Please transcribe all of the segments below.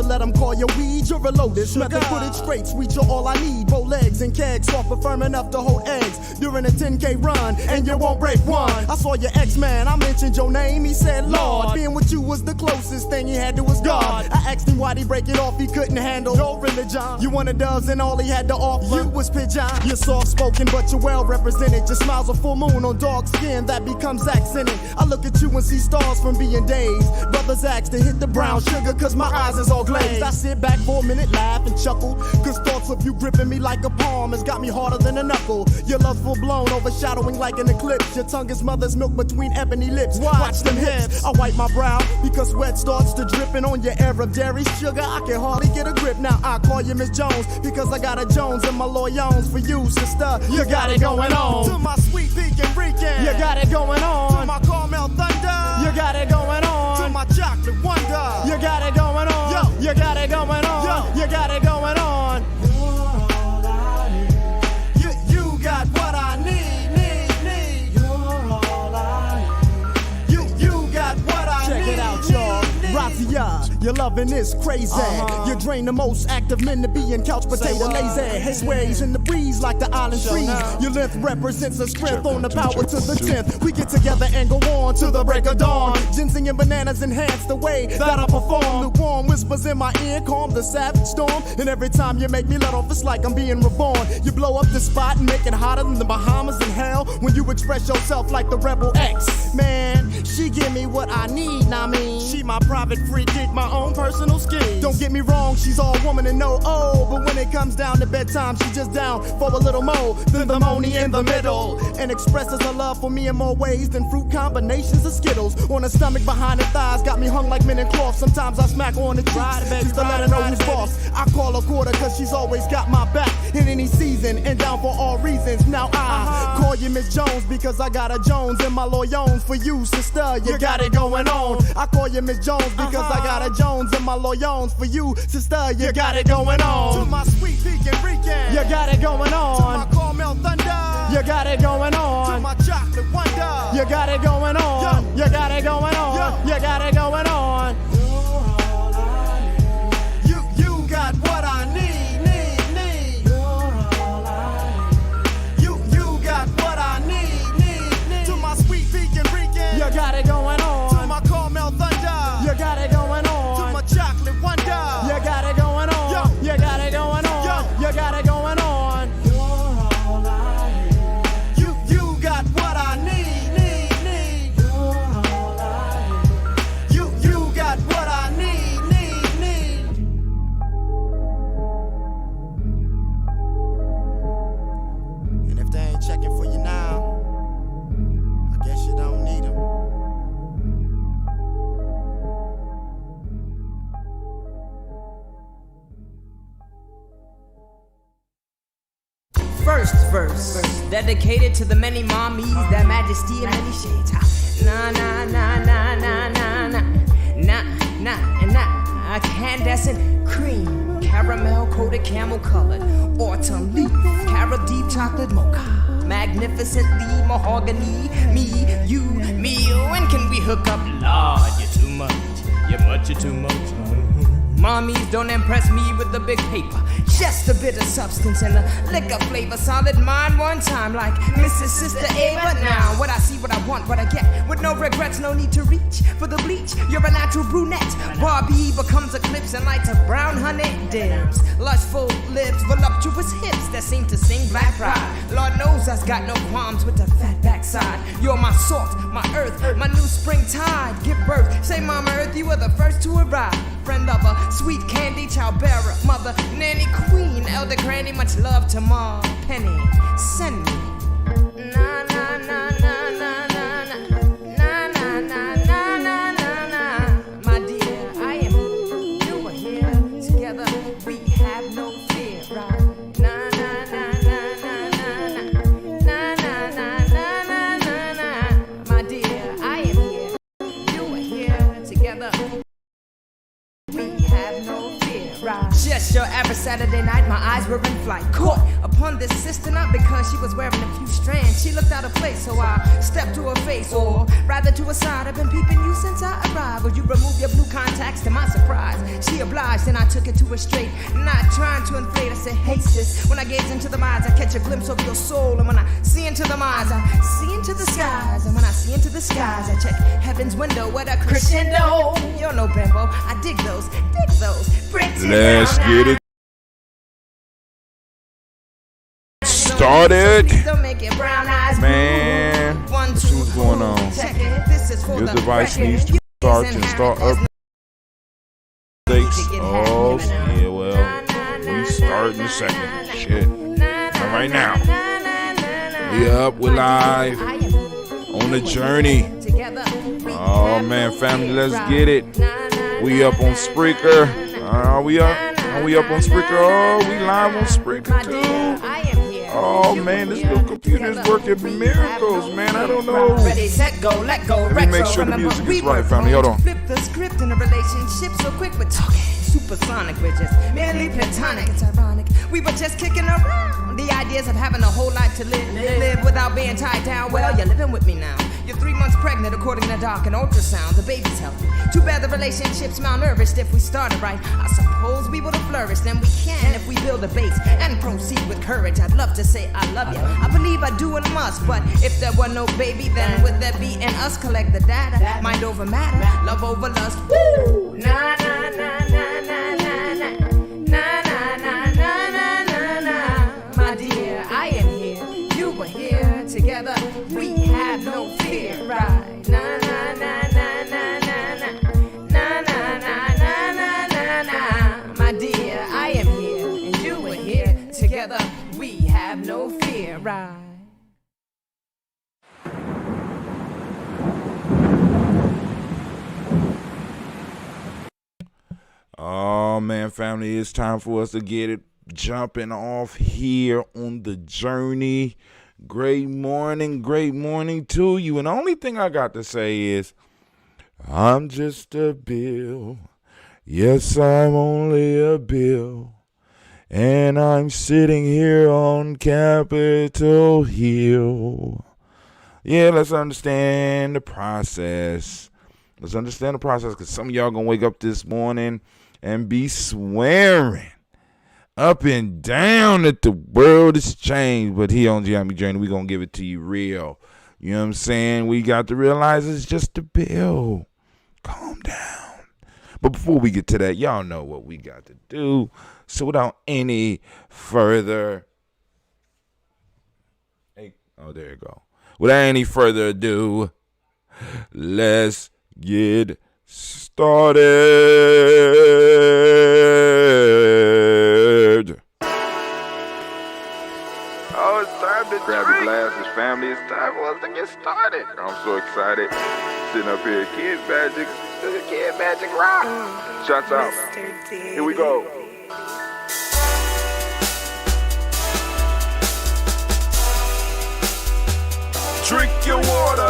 let them call you weed, you're a lotus. Method put it straight, sweet, you're all I need. Bow legs and kegs, soft but firm enough to hold eggs. During a 10K run, and you won't break one. I saw your ex-man, I mentioned your name, he said Lord. Being with you was the closest thing he had to his God. I asked him why'd he break it off, he couldn't handle your religion. You wanted doves and all he had to offer you was pigeon. You're soft-spoken but you're well represented. Your smile's a full moon on dark skin that becomes accented. I look at you and see stars from being dazed. Brothers ask to hit the brown sugar cause my eyes is all glazed. I sit back for a minute, laugh and chuckle, cause thoughts of you gripping me like a palm has got me harder than a knuckle. Your love's full blown, overshadowing like an eclipse. Your tongue is mother's milk between ebony lips. Watch them hips. I wipe my brow because sweat starts to dripping on your air of dairy sugar. I can hardly get a grip. Now I call you Miss Jones because I got a Jones in my loyons for you, sister. You got it going on. To my sweet pecan Rican, you got it going on. To my caramel thunder, you got it going on. To my chocolate wonder, you got it going on. Yo, you got it going on. Yo, you got it going on. You got what I need. You're all I need. You got what I need. Check it out, y'all. Razia, your loving is crazy. You drain the most active men to be in couch potato lazy. Hay sways in the breeze like the island trees. Your length represents a strength on the power to the 10th. We get together and go on to the break of dawn. Ginseng and bananas enhance the way that I perform. Lukewarm whispers in my ear calm the savage storm. And every time you make me let off, it's like I'm being reborn. You blow up the spot and make it hotter than the Bahamas in hell. When you express yourself like the Rebel X. Man, she give me what I need, I mean. She my private free kick, my own personal scheme. Don't get me wrong, she's all woman and no oh, but when it comes down to bedtime, she's just down for a little more than the money in the middle, and expresses her love for me in more ways than fruit combinations of Skittles. On her stomach, behind her thighs, got me hung like men in cloth. Sometimes I smack on the cheeks just to let her know who's boss. I call her quarter cause she's always got my back in any season and down for all reasons. Now I call you Miss Jones because I got a Jones in my loyons for you, sister. You got it going on. I call you Miss Jones because I got a Jones in my loyons for you, sister. You got it going on. To my sweet pecan Rican, you got it going on. To my caramel thunder, you got it going on. To my chocolate wonder, you got it going on. You got it going on. You got it going on. You got what I need. You got what I need. To my sweet pecan Rican, you got it going on. To my caramel thunder, you got it going on. To my chocolate wonder, you got it going on. You got it going on. You got it going on. You're all I need. You got what I need. You're all I need. You got what I need. And if they ain't checking for you now, I guess you don't need them. First verse, dedicated to the many mommies, that majesty in many shades. Nah, nah, nah, nah, nah, nah, nah, nah, nah, and nah. Incandescent cream, caramel coated camel colored, autumn leaf, carrot deep chocolate mocha, magnificently mahogany, me, you, when can we hook up? Lord, you're too much, you're too much. Mommies don't impress me with the big paper. Just a bit of substance and a liquor flavor. Solid mind one time like Mrs. Sister Ava. Now, what I see, what I want, what I get. With no regrets, no need to reach for the bleach. You're a natural brunette. Barbie becomes eclipse and lights of brown honey dims. Lustful lips, voluptuous hips that seem to sing black pride. Lord knows I've got no qualms with the fat backside. You're my salt, my earth, my new springtide. Give birth, say Mama Earth, you were the first to arrive. Friend of a sweet candy, child bearer, mother, nanny, queen, elder granny, much love to Ma, Penny, send me. Na na na na na na na na na na na na na. My dear, I am you are here together. We have no fear, right? Na na na na na na na na na na na na. My dear, I am here. You are here together. We have no fear, right? Just your average Saturday night, my eyes were in flight. Caught upon this sister, not because she was wearing a few strands. She looked out of place, so I stepped to her face, or rather to her side. I've been peeping you since I arrived. Would you remove your blue contacts? To my surprise, she obliged, and I took it to her straight. Not trying to inflate, I said, hey sis. When I gaze into the eyes, I catch a glimpse of your soul. And when I see into the eyes, I see into the skies. And when I see into the skies, I check heaven's window with a crescendo. You're no bimbo, I dig those. Let's get it started. Man, what's going on? Your device needs to start and start up. Oh, yeah, well, we start in a second. Shit. Not right now. We up, we're live on the journey. Oh, man, family, let's get it. We up on Spreaker. We up on Spreaker. Oh, we live on Spreaker too. Oh man, this little computer is working miracles, man. I don't know. Ready, set, go, let go. Let me make sure the music is right, family. Hold on. Flip the script in a relationship so quick we're talking supersonic, we're just merely platonic. It's ironic, we were just kicking around the ideas of having a whole life to live without being tied down. Well, you're living with me now. You're 3 months pregnant according to doc and ultrasound. The baby's healthy. Too bad the relationship's malnourished. If we started right, I suppose we would have flourished. And we can if we build a base and proceed with courage. I'd love to say I love you. I believe I do and must. But if there were no baby, then would there be in us? Collect the data. Mind over matter. Love over lust. Woo! Na na na na na na na. Na na na na na na na. My dear, I am here. You were here. Together we have no fear. Right. Na na na na na na na. Na na na na na na na. My dear, I am here and you were here. Together we have no fear. Right. Oh man, family, it's time for us to get it jumping off here on the journey. Great morning to you. And the only thing I got to say is, I'm just a bill. Yes, I'm only a bill. And I'm sitting here on Capitol Hill. Yeah, let's understand the process. Let's understand the process, because some of y'all gonna wake up this morning and be swearing up and down that the world has changed. But here on Ujima Journey, we gonna give it to you real. You know what I'm saying? We got to realize it's just a bill. Calm down. But before we get to that, y'all know what we got to do. So without any further... there you go. Without any further ado, let's get started. Oh, it's time to grab your glasses, family. It's time for us to get started. I'm so excited. Sitting up here, Kid Magic Rock. Shots out. Here we go. Drink your water.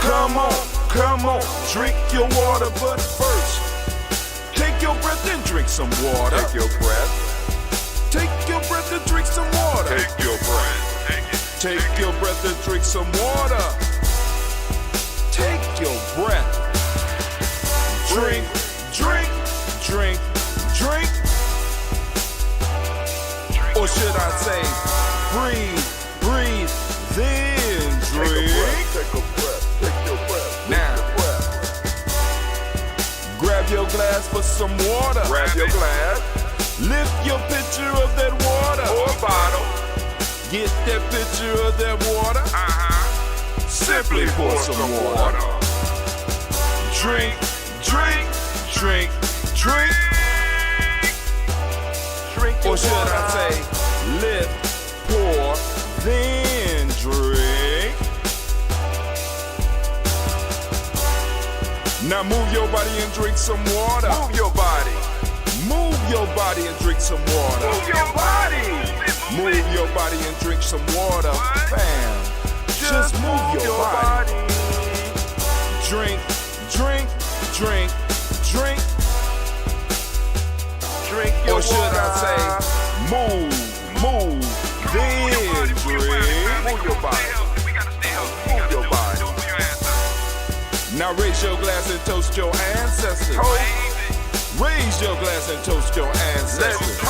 Come on, drink your water, but first, take your breath and drink some water. Take your breath. Take your breath and drink some water. Take your breath. Take your breath and drink some water. Take your breath. Drink. Or should I say, breathe, then drink. Take a breath. Now, grab your glass for some water. Grab your glass. Lift your pitcher of that water. Or bottle. Get that pitcher of that water. Simply pour some water. Drink. Or should I say, lift, pour, then drink. Now move your body and drink some water. Move your body and drink some water. Move your body and drink some water. Fam, just move your body. Drink. Drink your Or should I say, move, then drink. Move your body. Move your body. Now raise your glass and toast your ancestors. Raise your glass and toast your ancestors.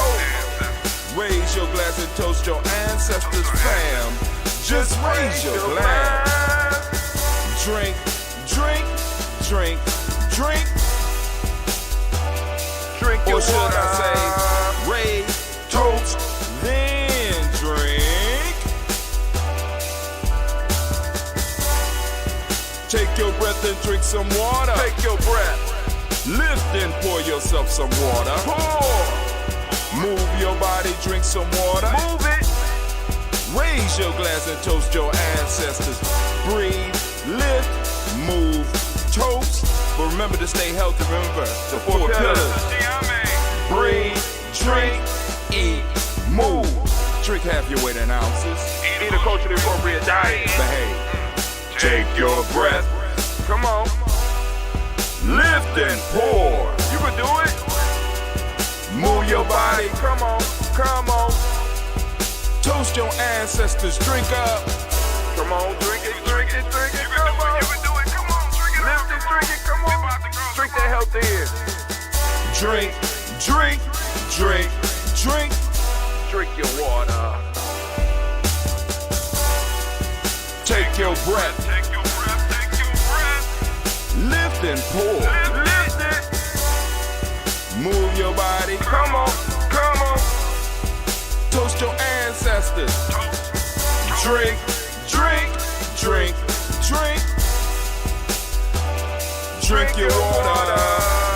Raise your glass and toast your ancestors, fam. Just raise your glass. Drink, drink, drink, drink. Drink your Or should water. I say, raise, toast, then drink. Take your breath and drink some water. Take your breath. Lift and pour yourself some water. Pour. Move your body, drink some water. Move it. Raise your glass and toast your ancestors. Breathe, lift, move, toast. But remember to stay healthy. Remember the four pillars. Breathe, drink, eat, move. Drink half your weight in ounces. Eat a culturally appropriate diet. Behave. Take your breath. Come on. Lift and pour. You can do it. Move your body. Come on. Come on. Toast your ancestors. Drink up. Come on. Drink it. Drink it. Drink it. Come on. You can do it. Come on. Drink it. Lift it. Drink it. Come on. Drink that health in. Drink, drink, drink, drink. Drink your water. Take your breath. Take your breath. Take your breath. Lift and pour. Lift it. Move your body. Come on. Come on. Toast your ancestors. Drink, drink, drink, drink. Drink your water.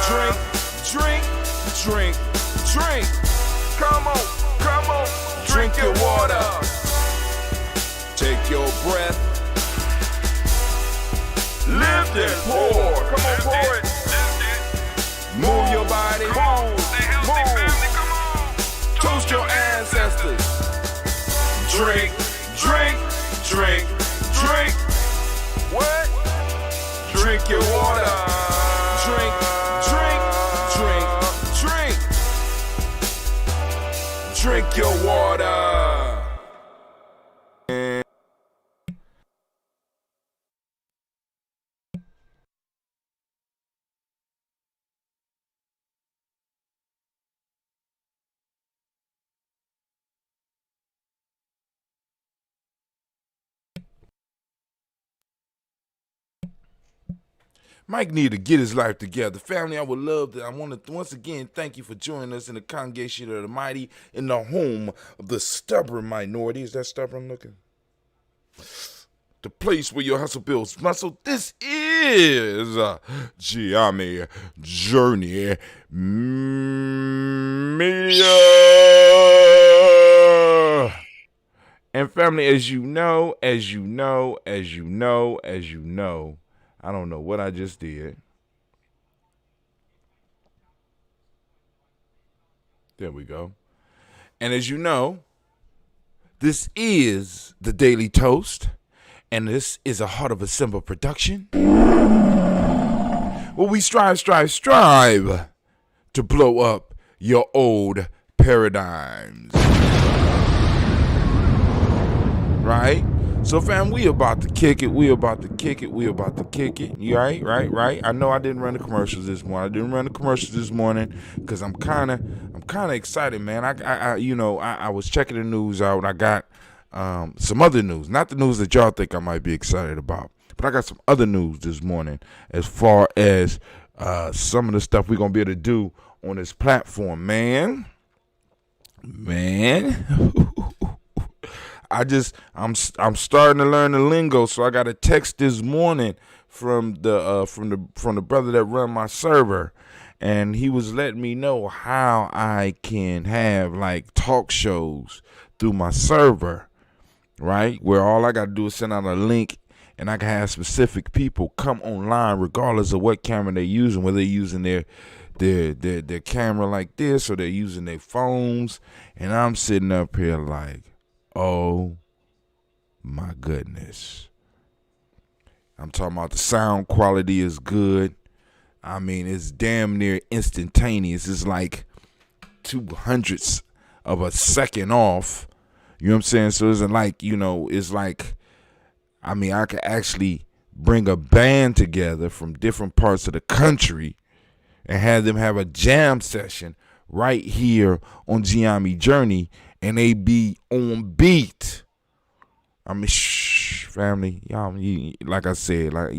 Drink, drink, drink, drink. Come on. Come on. Drink your water. Take your breath. Lift and pour. Come on. Pour it. Move your body. Move. Toast your ancestors. Drink, drink, drink, drink. What? Drink your water. Drink, drink, drink, drink. Drink your water. Mike need to get his life together. Family, I would love to. I want to once again thank you for joining us in the congregation of the mighty, in the home of the stubborn minority. Is that stubborn looking? The place where your hustle builds muscle. This is Giami Journey Media. And family, as you know, I don't know what I just did. There we go. And as you know, this is the Daily Toast, and this is a Heart of a Simple production. Well, we strive to blow up your old paradigms. Right? So, fam, we about to kick it. You right? I know I didn't run the commercials this morning. Because I'm kind of excited, man. I was checking the news out. I got some other news, not the news that y'all think I might be excited about, but I got some other news this morning as far as some of the stuff we're gonna be able to do on this platform, man. I'm starting to learn the lingo, so I got a text this morning from the brother that run my server, and he was letting me know how I can have like talk shows through my server, right? Where all I got to do is send out a link, and I can have specific people come online regardless of what camera they're using, whether they're using their camera like this or they're using their phones, and I'm sitting up here like, oh my goodness. I'm talking about the sound quality is good. I mean, it's damn near instantaneous. It's like 0.02 of a second off. You know what I'm saying? So it's like, it's like, I could actually bring a band together from different parts of the country and have them have a jam session right here on Ujima Journey, and they be on beat. Family, y'all, like I said, I'm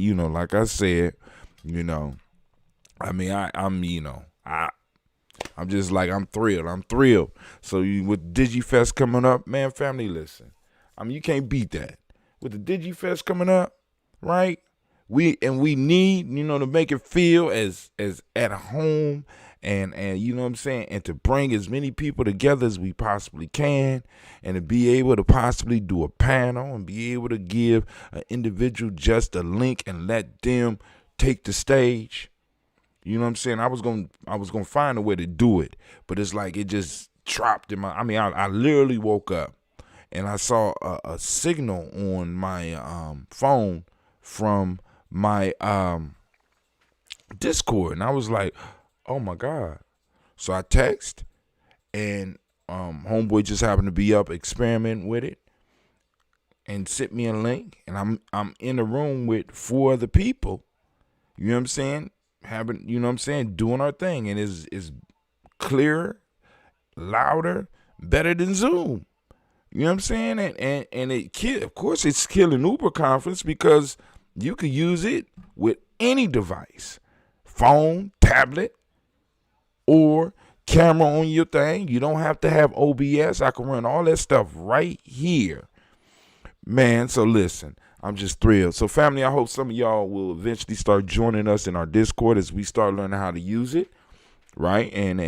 just like, I'm thrilled. So with DigiFest coming up, man, family, listen. You can't beat that. With the DigiFest coming up, right? We need, to make it feel as at home and you know what I'm saying, and to bring as many people together as we possibly can, and to be able to possibly do a panel and be able to give an individual just a link and let them take the stage. You know what I'm saying? I was gonna find a way to do it, but it's like it just dropped in my. I literally woke up and I saw a signal on my phone from my Discord, and I was like, oh my God. So I text, and homeboy just happened to be up experimenting with it and sent me a link, and I'm in the room with 4 other people. You know what I'm saying? Doing our thing, and is clearer, louder, better than Zoom. You know what I'm saying? And of course it's killing Uber Conference because you could use it with any device, phone, tablet, or camera on your thing. You don't have to have OBS. I can run all that stuff right here, man. So listen, I'm just thrilled. So family, I hope some of y'all will eventually start joining us in our Discord as we start learning how to use it, right? And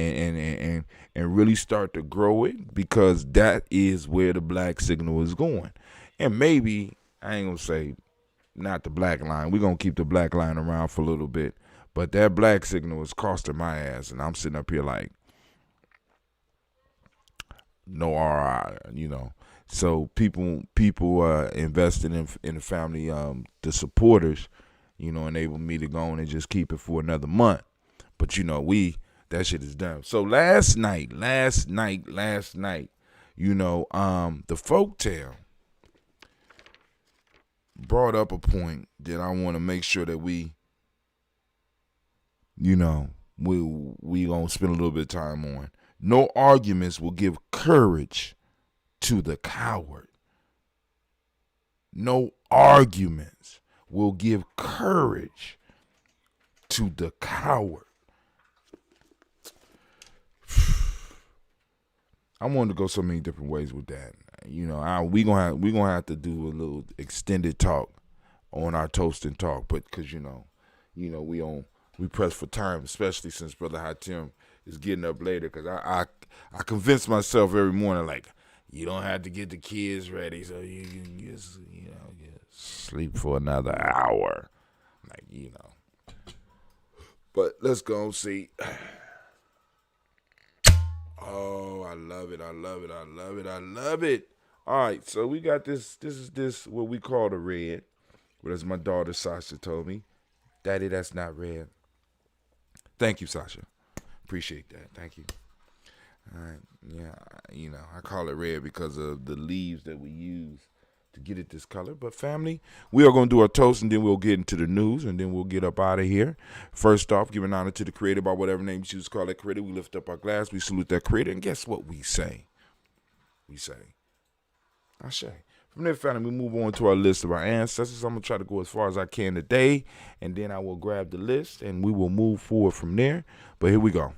really start to grow it, because that is where the black signal is going. And maybe, I ain't gonna say not the black line. We're gonna keep the black line around for a little bit. But that black signal is costing my ass, and I'm sitting up here like, no RI, So people invested in the family, the supporters, enable me to go on and just keep it for another month. But that shit is done. So last night, the folktale brought up a point that I want to make sure that we gonna spend a little bit of time on. No arguments will give courage to the coward. No arguments will give courage to the coward. I wanted to go so many different ways with that. We gonna have to do a little extended talk on our toast and talk, but because we press for time, especially since Brother Hatim is getting up later. Because I convince myself every morning, like, you don't have to get the kids ready, so you can just sleep for another hour, But let's go and see. Oh, I love it. All right, so we got this. This is what we call the red. But as my daughter Sasha told me, Daddy, that's not red. Thank you, Sasha. Appreciate that. Thank you. All right. Yeah, I call it red because of the leaves that we use to get it this color. But family, we are going to do our toast, and then we'll get into the news, and then we'll get up out of here. First off, giving honor to the Creator by whatever name you choose to call that Creator. We lift up our glass. We salute that Creator. And guess what we say? Ashe. From there, family, we move on to our list of our ancestors. I'm going to try to go as far as I can today, and then I will grab the list, and we will move forward from there. But here we go.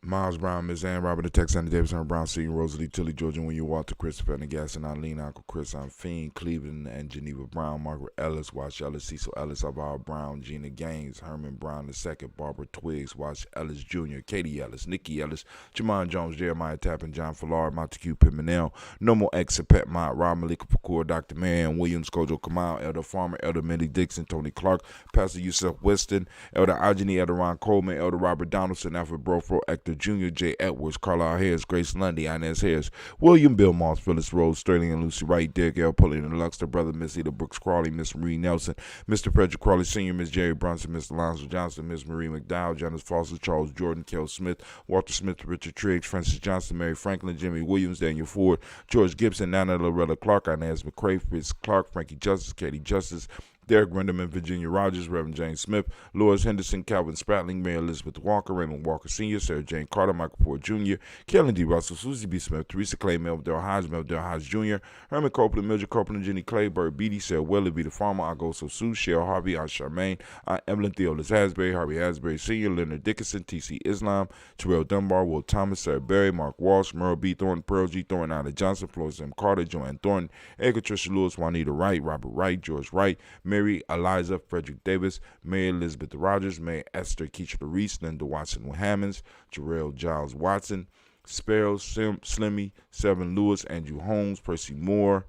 Miles Brown, Miss Ann, Robert, the Texan, Davis, Aaron Brown, C. Rosalie, Tilly, Georgia, when you Walter, Christopher, and Gas, and Eileen, Uncle Chris, I'm Fiend, Cleveland, and Geneva Brown, Margaret Ellis, Wash Ellis, Cecil Ellis, Alvaro Brown, Gina Gaines, Herman Brown II, Barbara Twiggs, Wash Ellis Jr., Katie Ellis, Nikki Ellis, Jamon Jones, Jeremiah Tappan, John Fallard, Montague Pimenel, Nomo X, Pet Mott, Rob Malika Pakur, Dr. Marion Williams, Kojo Kamal, Elder Farmer, Elder Millie Dixon, Tony Clark, Pastor Yusuf Weston, Elder Ajani, Elder Ron Coleman, Elder Robert Donaldson, Alfred Brofro, Hector Arthur Jr., J. Edwards, Carlisle Harris, Grace Lundy, Inez Harris, William Bill Moss, Phyllis Rose, Sterling and Lucy Wright, Derek L. Pulling and Luxter, Brother Miss Eda Brooks Crawley, Miss Marie Nelson, Mr. Frederick Crawley Sr., Miss Jerry Brunson, Mr. Lonzo Johnson, Miss Marie McDowell, Janice Foster, Charles Jordan, Kel Smith, Walter Smith, Richard Triggs, Francis Johnson, Mary Franklin, Jimmy Williams, Daniel Ford, George Gibson, Nana Loretta Clark, Inez McCrae, Fritz Clark, Frankie Justice, Katie Justice, Derek Renderman, Virginia Rogers, Reverend James Smith, Lois Henderson, Calvin Spratling, Mary Elizabeth Walker, Raymond Walker Sr., Sarah Jane Carter, Michael Ford Jr., Kellen D. Russell, Susie B. Smith, Teresa Clay, Melville Hodge Jr., Herman Copeland, Mildred Copeland, Jenny Clay, Bird Beatty, Sarah Weller, B. the Farmer, Agoso Sue, Cheryl Harvey, Aunt Charmaine, Aunt Evelyn Theolis Hasbury, Harvey Hasbury Sr., Leonard Dickinson, T.C. Islam, Terrell Dunbar, Will Thomas, Sarah Berry, Mark Walsh, Merle B. Thornton, Pearl G. Thornton, Ida Johnson, Florence M. Carter, Joanne Thornton, Edgar Tricia Lewis, Juanita Wright, Robert Wright, George Wright, Mary Eliza, Frederick Davis, Mary Elizabeth Rogers, Mary Esther Keachler Reese, Linda Watson Hammonds, Jarrell Giles Watson, Sparrow, Slimmy, Seven Lewis, Andrew Holmes, Percy Moore,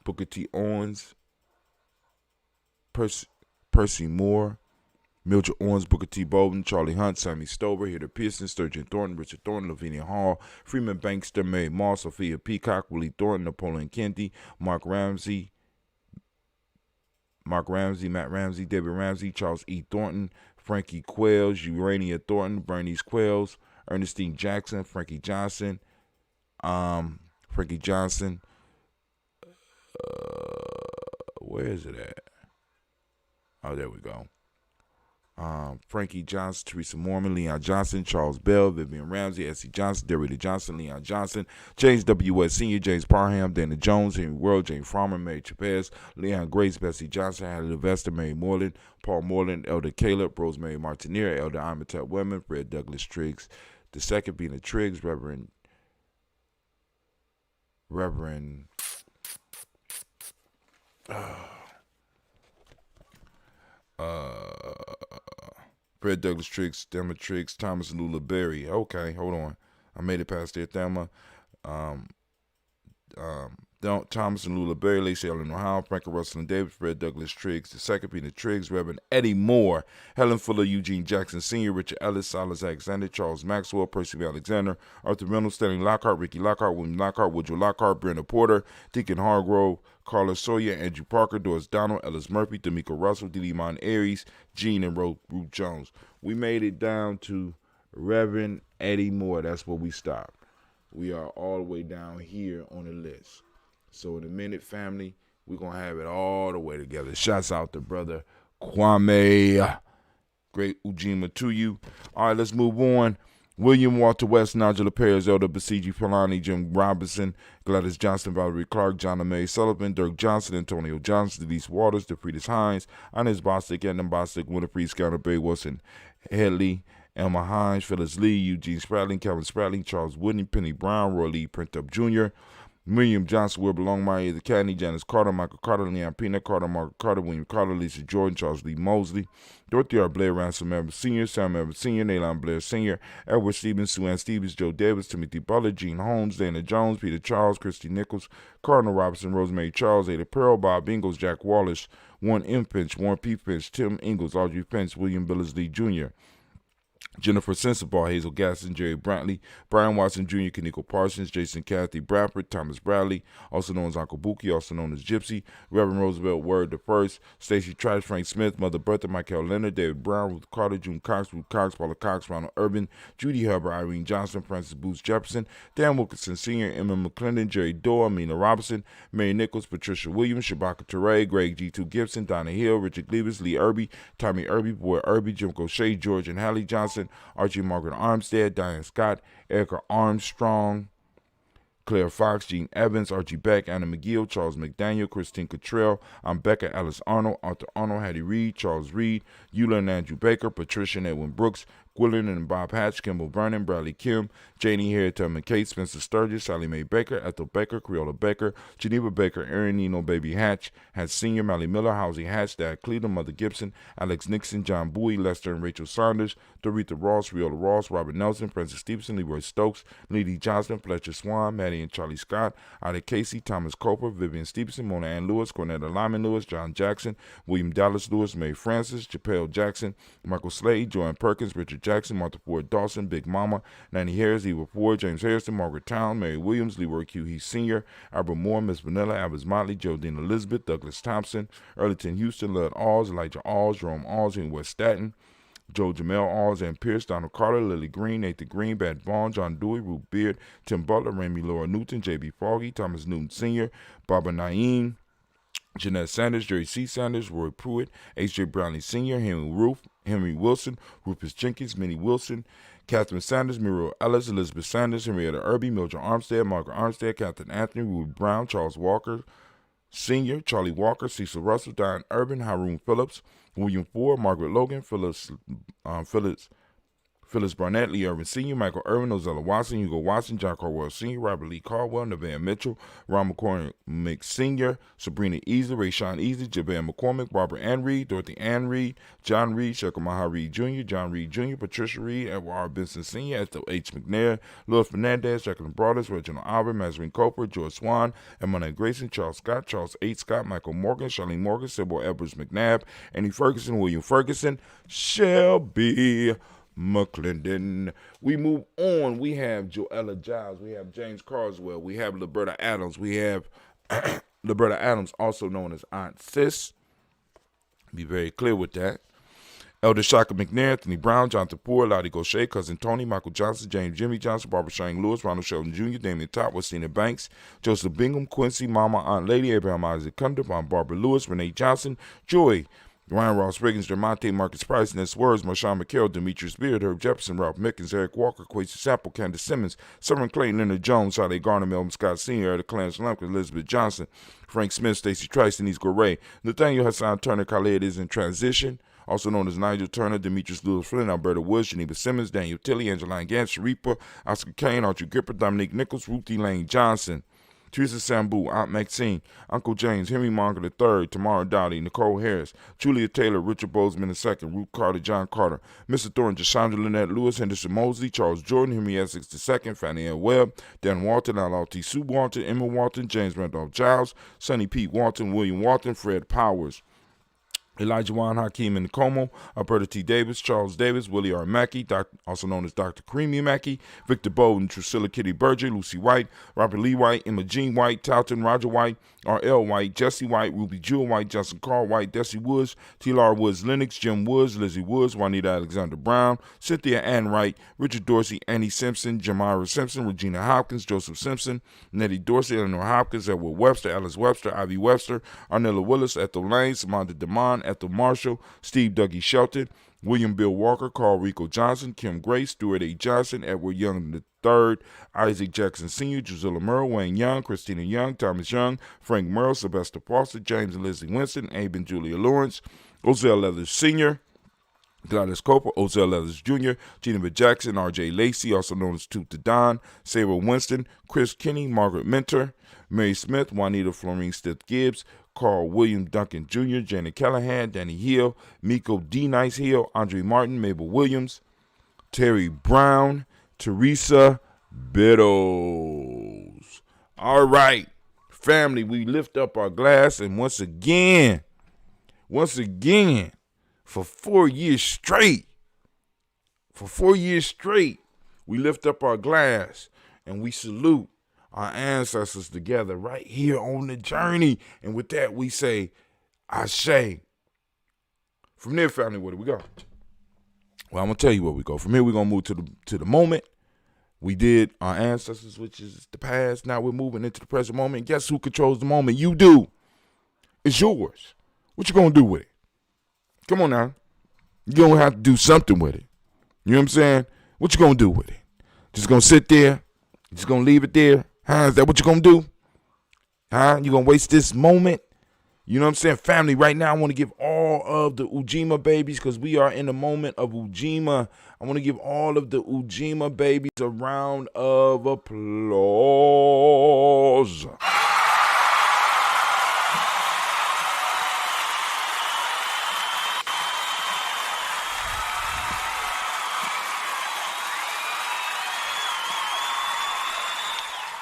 Booker T. Owens, Percy Moore, Mildred Owens, Booker T. Bolden, Charlie Hunt, Sammy Stover, Heather Pearson, Sturgeon Thornton, Richard Thornton, Lavinia Hall, Freeman Bankster, Mary Moss, Sophia Peacock, Willie Thornton, Napoleon Kenty, Mark Ramsey, Matt Ramsey, David Ramsey, Charles E. Thornton, Frankie Quells, Urania Thornton, Bernice Quells, Ernestine Jackson, Frankie Johnson, where is it at? Oh, there we go. Frankie Johnson, Teresa Mormon, Leon Johnson, Charles Bell, Vivian Ramsey, S.C. Johnson, Derrida Johnson, Leon Johnson, James W. West Sr., James Parham, Dana Jones, Henry World, Jane Farmer, Mary Chavez, Leon Grace, Bessie Johnson, Hattie Levester, Mary Moreland, Paul Moreland, Elder Caleb, Rosemary Martinier, Elder Imatep Women, Fred Douglas Triggs, the second being the Triggs, Reverend Fred Douglas Triggs, Thelma Triggs, Thomas and Lula Berry. Okay, hold on. I made it past there. Thelma, Thomas and Lula Berry, Lacey Ellen Ohio, Franklin Russell and David, Fred Douglas Triggs, the second being the Triggs, Reverend Eddie Moore, Helen Fuller, Eugene Jackson Sr., Richard Ellis, Silas Alexander, Charles Maxwell, Percy Alexander, Arthur Reynolds, Stanley Lockhart, Ricky Lockhart, William Lockhart, Woodrow Lockhart, Brenda Porter, Deacon Hargrove, Carla Sawyer, Andrew Parker, Doris Donald, Ellis Murphy, D'Amico Russell, Delimon Aries, Gene, and Ruth Jones. We made it down to Reverend Eddie Moore. That's where we stopped. We are all the way down here on the list. So in a minute, family, we're going to have it all the way together. Shouts out to Brother Kwame. Great Ujima to you. All right, let's move on. William Walter West, Nigel Perez, Elder Basiji Polani, Jim Robinson, Gladys Johnson, Valerie Clark, John May Sullivan, Dirk Johnson, Antonio Johnson, Denise Waters, DeFriedis Hines, Inez Bostic, Edna Bostic, Winifred Scout, Barry Wilson, Headley, Elma Hines, Phyllis Lee, Eugene Spratling, Calvin Spratling, Charles Woodney, Penny Brown, Roy Lee Printup Jr., William Johnson, Wilbur Longmire, the Cadney, Janice Carter, Michael Carter, Leon Pena Carter, Margaret Carter, William Carter, Lisa Jordan, Charles Lee Mosley, Dorothy R. Blair, Ransom Everett Sr., Sam Everett Sr., Naylon Blair Sr., Edward Stevens, Sue Ann Stevens, Joe Davis, Timothy Butler, Gene Holmes, Dana Jones, Peter Charles, Christy Nichols, Cardinal Robinson, Rosemary Charles, Ada Pearl, Bob Ingalls, Jack Wallace, Warren M. Finch, Warren P. Finch, Tim Ingalls, Audrey Finch, William Billingsley Jr., Jennifer Sensabaugh, Hazel Gaston, Jerry Brantley, Brian Watson Jr., Kaneko Parsons, Jason Kathy Bradford, Thomas Bradley, also known as Uncle Buki, also known as Gypsy, Reverend Roosevelt Word the First, Stacey Trice, Frank Smith, Mother Bertha, Michael Leonard, David Brown, Ruth Carter, June Cox, Ruth Cox, Paula Cox, Ronald Urban, Judy Hubbard, Irene Johnson, Francis Booth Jefferson, Dan Wilkinson Sr., Emma McClendon, Jerry Doe, Amina Robinson, Mary Nichols, Patricia Williams, Shabaka Teray, Greg G2 Gibson, Donna Hill, Richard Gleavis, Lee Irby, Tommy Irby, Boy Irby, Jim Gaucher, George and Hallie Johnson, Archie Margaret Armstead, Diane Scott, Erica Armstrong, Claire Fox, Gene Evans, Archie Beck, Anna McGill, Charles McDaniel, Christine Cottrell, Becca Alice Arnold, Arthur Arnold, Hattie Reed, Charles Reed, Eula and Andrew Baker, Patricia and Edwin Brooks, Quillen and Bob Hatch, Kimball Vernon, Bradley Kim, Janie Harriet McKay, Spencer Sturgis, Sally Mae Baker, Ethel Baker, Creola Baker, Geneva Baker, Aaron Nino Baby Hatch, Hatch Sr., Mally Miller, Housie Hatch, Dad Cleveland, Mother Gibson, Alex Nixon, John Bowie, Lester and Rachel Saunders, Doretha Ross, Riola Ross, Robert Nelson, Francis Stevenson, Leroy Stokes, Liddy Johnson, Fletcher Swan, Maddie and Charlie Scott, Ida Casey, Thomas Coper, Vivian Stevenson, Mona Ann Lewis, Cornetta Lyman Lewis, John Jackson, William Dallas Lewis, Mary Francis, Chappelle Jackson, Michael Slade, Joanne Perkins, Richard Jackson, Martha Ford Dawson, Big Mama, Nanny Harris, Eva Ford, James Harrison, Margaret Town, Mary Williams, Leroy Q. Heath Sr., Albert Moore, Miss Vanilla, Albert Motley, Jodine Elizabeth, Douglas Thompson, Earlington Houston, Lud Alls, Elijah Alls, Jerome Alls, and West Staten, Joe Jamel Alls, and Pierce, Donald Carter, Lily Green, Nathan Green, Bad Vaughn, John Dewey, Ruth Beard, Tim Butler, Remy Laura Newton, J.B. Foggy, Thomas Newton Sr., Barbara Naeem, Jeanette Sanders, Jerry C. Sanders, Roy Pruitt, H.J. Brownlee Sr., Henry Wilson, Rufus Jenkins, Minnie Wilson, Catherine Sanders, Muriel Ellis, Elizabeth Sanders, Henrietta Irby, Mildred Armstead, Margaret Armstead, Captain Anthony, Rudy Brown, Charles Walker Sr., Charlie Walker, Cecil Russell, Diane Urban, Haroon Phillips, William Ford, Margaret Logan, Phyllis Barnett, Lee Irvin Sr., Michael Irvin, Ozella Watson, Hugo Watson, John Caldwell Sr., Robert Lee Caldwell, Nevaeh Mitchell, Ron McCormick Sr., Sabrina Easley, Rayshawn Easley, Javan McCormick, Barbara Ann Reed, Dorothy Ann Reed, John Reed, Shekamaha Reed Jr., John Reed Jr., Patricia Reed, Edward R. Benson Sr., Ethel H. McNair, Louis Fernandez, Jacqueline Broadus, Reginald Albert, Mazarine Coper, George Swan, Emma Grayson, Charles Scott, Charles H. Scott, Michael Morgan, Charlene Morgan, Sybil Edwards McNabb, Annie Ferguson, William Ferguson, Shelby McClendon. We move on. We have Joella Giles. We have James Carswell. We have Liberta Adams. We have Liberta Adams, also known as Aunt Sis. Be very clear with that. Elder Shaka McNair, Anthony Brown, Jonathan Poore, Lottie Gaucher, Cousin Tony, Michael Johnson, James Jimmy Johnson, Barbara Shane Lewis, Ronald Sheldon Jr., Damian Top, Westina Banks, Joseph Bingham, Quincy, Mama, Aunt Lady, Abraham Isaac Cundiff, Aunt Barbara Lewis, Renee Johnson, Joy, Ryan Ross Riggins, Dermonte, Marcus Price, Ness Words, Marshawn McHale, Demetrius Beard, Herb Jefferson, Ralph Mickens, Eric Walker, Quasi Sample, Candace Simmons, Severn Clayton, Leonard Jones, Sade Garner, Melvin Scott Sr., Eric Clarence Lumpkin, Elizabeth Johnson, Frank Smith, Stacey Trice, Denise Goray, Nathaniel Hassan Turner, Khaled is in transition, also known as Nigel Turner, Demetrius Lewis Flynn, Alberta Woods, Geneva Simmons, Daniel Tilley, Angeline Gant, Sharipa, Oscar Kane, Archie Gripper, Dominique Nichols, Ruthie Lane Johnson, Teresa Sambu, Aunt Maxine, Uncle James, Henry Monger III, Tamara Dowdy, Nicole Harris, Julia Taylor, Richard Bozeman II, Ruth Carter, John Carter, Mr. Thornton, Jashandra Lynette Lewis, Henderson Mosley, Charles Jordan, Henry Essex II, Fannie Ann Webb, Dan Walton, L.T. Sue Walton, Emma Walton, James Randolph Giles, Sonny Pete Walton, William Walton, Fred Powers, Elijah Juan Hakeem Nkomo, Alberta T. Davis, Charles Davis, Willie R. Mackey, also known as Dr. Creamy Mackey, Victor Bowden, Drusilla Kitty Berger, Lucy White, Robert Lee White, Emma Jean White, Talton, Roger White, R.L. White, Jesse White, Ruby Jewel White, Justin Carl White, Desi Woods, T.L.R. Woods Lennox, Jim Woods, Lizzie Woods, Juanita Alexander Brown, Cynthia Ann Wright, Richard Dorsey, Annie Simpson, Jamira Simpson, Regina Hopkins, Joseph Simpson, Nettie Dorsey, Eleanor Hopkins, Edward Webster, Alice Webster, Ivy Webster, Arnella Willis, Ethel Lane, Samantha DeMond, Ethel Marshall, Steve Dougie Shelton, William Bill Walker, Carl Rico Johnson, Kim Grace, Stuart A. Johnson, Edward Young III, Isaac Jackson Sr., Drusilla Merle, Wayne Young, Christina Young, Thomas Young, Frank Merle, Sylvester Foster, James and Lizzie Winston, Abe and Julia Lawrence, Ozell Leathers Sr., Gladys Cooper, Ozell Leathers Jr., Geneva Jackson, R.J. Lacey, also known as Toot the Don, Sarah Winston, Chris Kinney, Margaret Minter, Mary Smith, Juanita Florine Stith Gibbs, Carl William Duncan Jr., Janet Callahan, Danny Hill, Miko D. Nice Hill, Andre Martin, Mabel Williams, Terry Brown, Teresa Biddles. All right, family, we lift up our glass, and once again, for 4 years straight, we lift up our glass and we salute our ancestors together right here on the journey. And with that, we say, Ashe. From there, family, where do we go? Well, I'm going to tell you where we go. From here, we're going to move to the moment. We did our ancestors, which is the past. Now we're moving into the present moment. Guess who controls the moment? You do. It's yours. What you going to do with it? Come on now. You're going to have to do something with it. You know what I'm saying? What you going to do with it? Just going to sit there? Just going to leave it there? Huh? Is that what you're going to do? Huh? You going to waste this moment? You know what I'm saying? Family, right now, I want to give all all of the Ujima babies, because we are in the moment of Ujima. I want to give all of the Ujima babies a round of applause.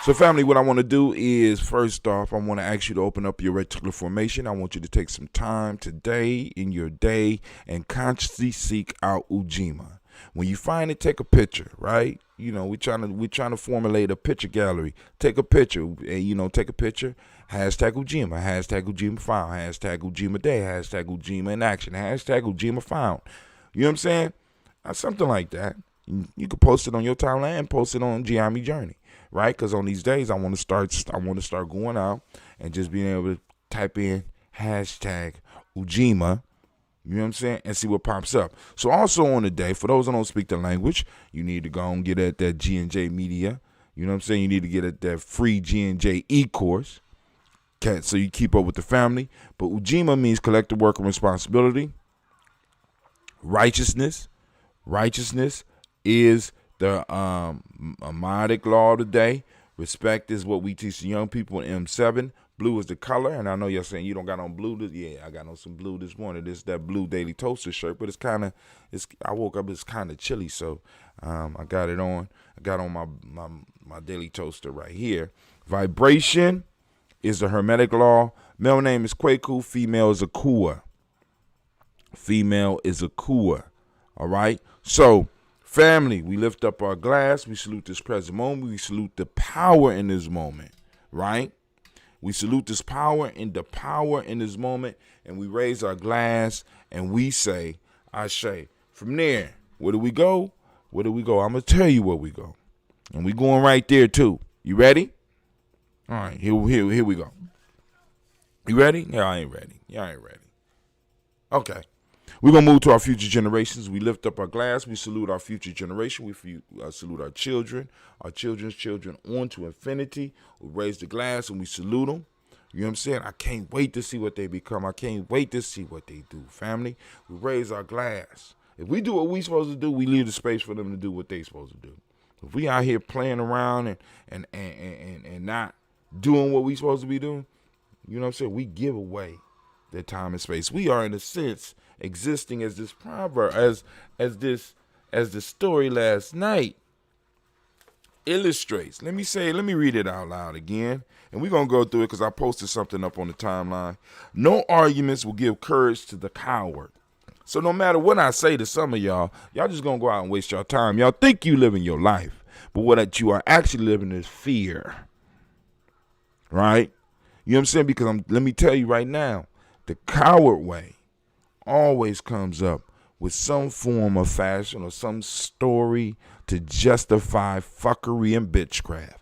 So, family, what I want to do is, first off, I want to ask you to open up your reticular formation. I want you to take some time today in your day and consciously seek out Ujima. When you find it, take a picture, right? You know, we're trying to formulate a picture gallery. Take a picture, take a picture. Hashtag Ujima, hashtag Ujima found, hashtag Ujima day, hashtag Ujima in action, hashtag Ujima found. You know what I'm saying? Something like that. You can post it on your timeline and post it on Giami Journey. Right, because on these days I want to start going out and just being able to type in hashtag Ujima, you know what I'm saying, and see what pops up. So also on the day, for those that don't speak the language, you need to go and get at that G&J Media. You know what I'm saying? You need to get at that free G&J e-course. Okay, so you keep up with the family. But Ujima means collective work and responsibility. Righteousness is the Ahmadic law today. Respect is what we teach the young people in M7. Blue is the color, and I know you're saying you don't got on blue. I got on some blue this morning. This is that blue Daily Toaster shirt, but I woke up, it's kind of chilly, so I got it on. I got on my Daily Toaster right here. Vibration is the Hermetic law. Male name is Kwaku. Female is Akua. All right, so family, we lift up our glass. We salute this present moment. We salute the power in this moment, right? We salute this power and the power in this moment, and we raise our glass and we say, Ashe. From there, where do we go? I'm going to tell you where we go. And we going right there too. You ready? All right, here we go. You ready? Y'all ain't ready. Okay. We're going to move to our future generations. We lift up our glass. We salute our future generation. We salute our children, our children's children on to infinity. We raise the glass and we salute them. You know what I'm saying? I can't wait to see what they become. I can't wait to see what they do, family. We raise our glass. If we do what we supposed to do, we leave the space for them to do what they supposed to do. If we out here playing around and not doing what we supposed to be doing, you know what I'm saying? We give away their time and space. We are, in a sense, existing as this proverb, as the story last night illustrates. Let me read it out loud again, and we're gonna go through it because I posted something up on the timeline. No arguments will give courage to the coward. So no matter what I say to some of y'all just gonna go out and waste your time. Y'all think you living your life, but what you are actually living is fear, right? You know what I'm saying? Because let me tell you right now, the coward way always comes up with some form of fashion or some story to justify fuckery and bitchcraft.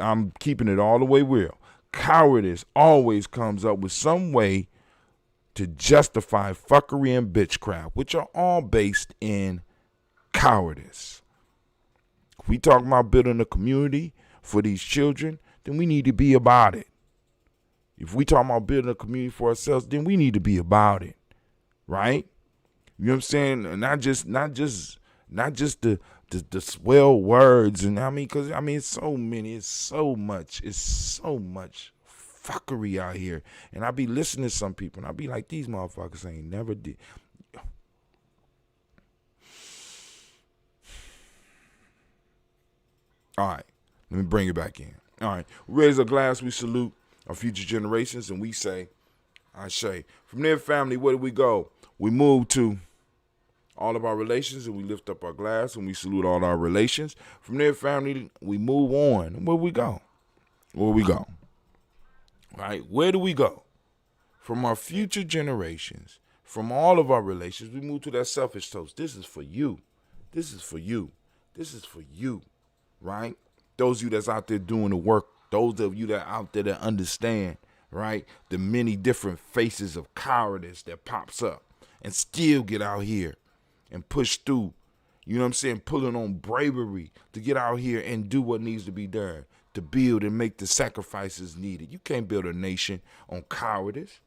I'm keeping it all the way real. Cowardice always comes up with some way to justify fuckery and bitchcraft, which are all based in cowardice. If we talk about building a community for these children, then we need to be about it. If we talk about building a community for ourselves, then we need to be about it. Right? You know what I'm saying? Not just the swell words, and it's so much fuckery out here. And I be listening to some people and I be like, these motherfuckers ain't never did. All right, let me bring it back in. All right, we raise a glass, we salute our future generations, and we say, Ashe. From there, family, where do we go? We move to all of our relations, and we lift up our glass, and we salute all our relations. From there, family, we move on. Where we go? Right? Where do we go? From our future generations, from all of our relations, we move to that selfish toast. This is for you. Right? Those of you that's out there doing the work, those of you that are out there that understand, right, the many different faces of cowardice that pops up and still get out here and push through, you know what I'm saying, pulling on bravery to get out here and do what needs to be done, to build and make the sacrifices needed. You can't build a nation on cowardice.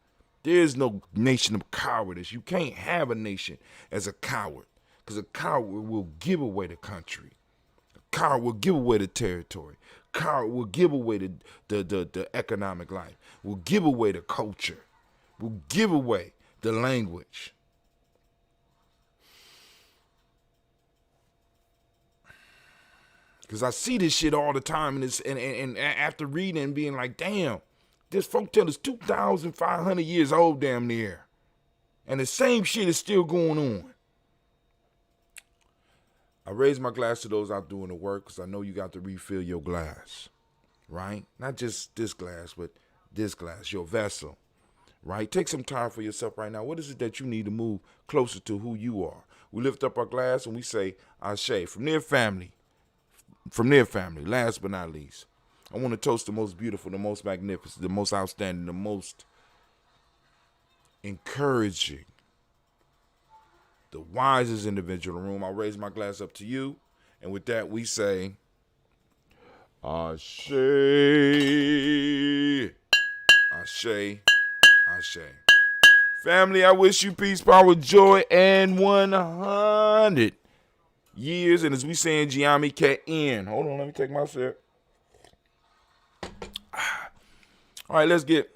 There is no nation of cowardice. You can't have a nation as a coward, because a coward will give away the country. A coward will give away the territory. A coward will give away the economic life. Will give away the culture. Will give away the language. Because I see this shit all the time, and after reading and being like, damn, this folktale is 2,500 years old damn near. And the same shit is still going on. I raise my glass to those out doing the work, because I know you got to refill your glass, right? Not just this glass, but this glass, your vessel, right? Take some time for yourself right now. What is it that you need to move closer to who you are? We lift up our glass and we say, Ashe, from their family. From their family, last but not least, I want to toast the most beautiful, the most magnificent, the most outstanding, the most encouraging, the wisest individual in the room. I'll raise my glass up to you. And with that, we say, Ashe, Ashe, Ashe. Family, I wish you peace, power, joy, and 100 years, and as we say in Giami K-N. Hold on, let me take my sip. All right, let's get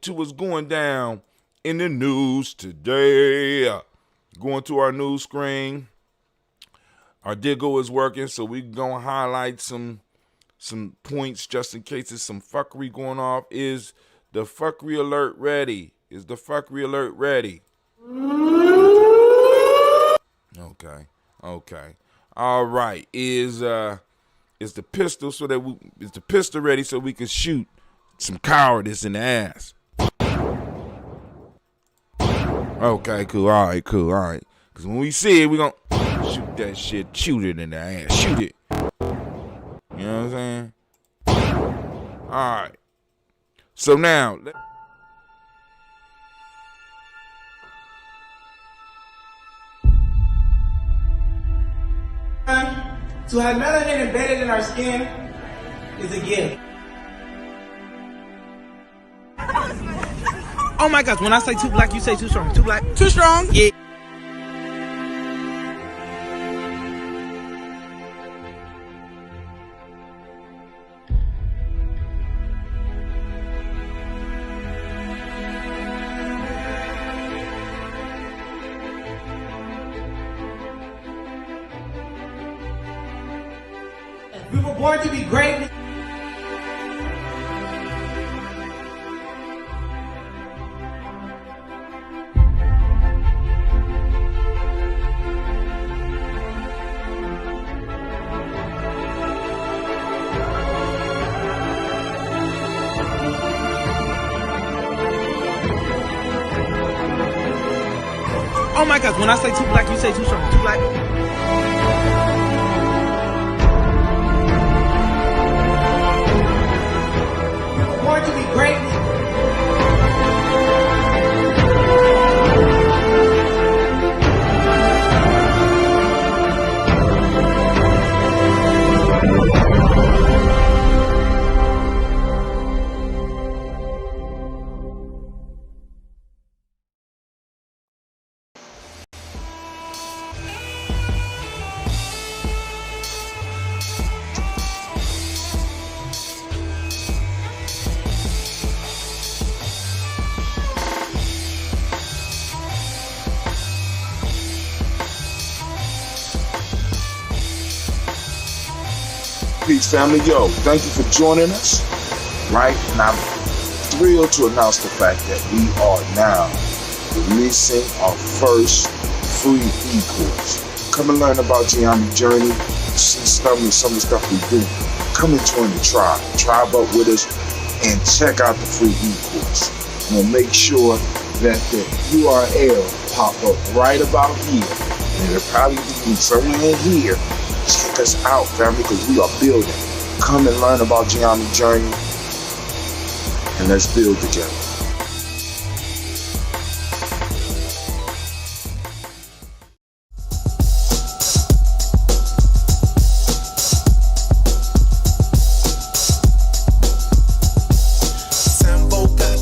to what's going down in the news today. Going to our news screen. Our Diggle is working, so we're gonna highlight some points just in case there's some fuckery going off. Is the fuckery alert ready? Is the fuckery alert ready? Okay. All right. Is the pistol ready so we can shoot some cowardice in the ass? Okay, cool. All right. Because when we see it, we're gonna shoot that shit, shoot it in the ass, shoot it. You know what I'm saying? All right. So now. To have melanin embedded in our skin is a gift. Oh my gosh, when I say too black, you say too strong. Too black? Too strong? Yeah. We were born to be great. Oh my gosh, when I say too black, you say too strong. Too black? To be great. Peace, family. Yo, thank you for joining us, right? And I'm thrilled to announce the fact that we are now releasing our first free e-course. Come and learn about Giami Journey, see some of the stuff we do. Come and join the tribe. Tribe up with us and check out the free e-course. We'll make sure that the URL pop up right about here. And it'll probably be somewhere in here. Check us out, family, because we are building. Come and learn about Giami Journey, and let's build together. Sambo got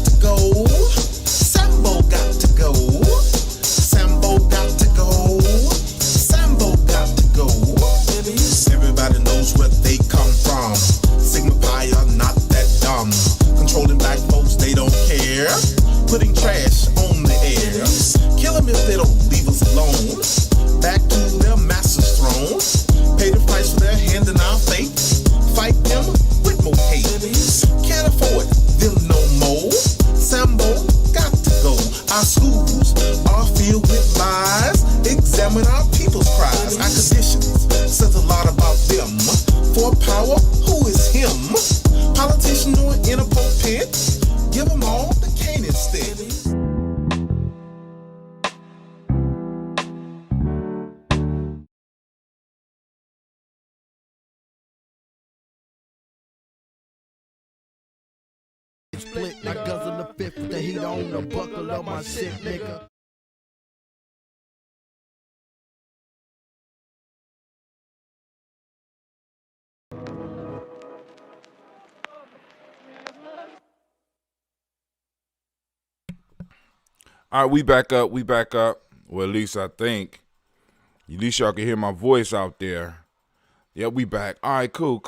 I guzzle the fifth with the heat on the buckle of my shit, nigga. All right, we back up. Well, at least I think. At least y'all can hear my voice out there. Yeah, we back. All right, cool.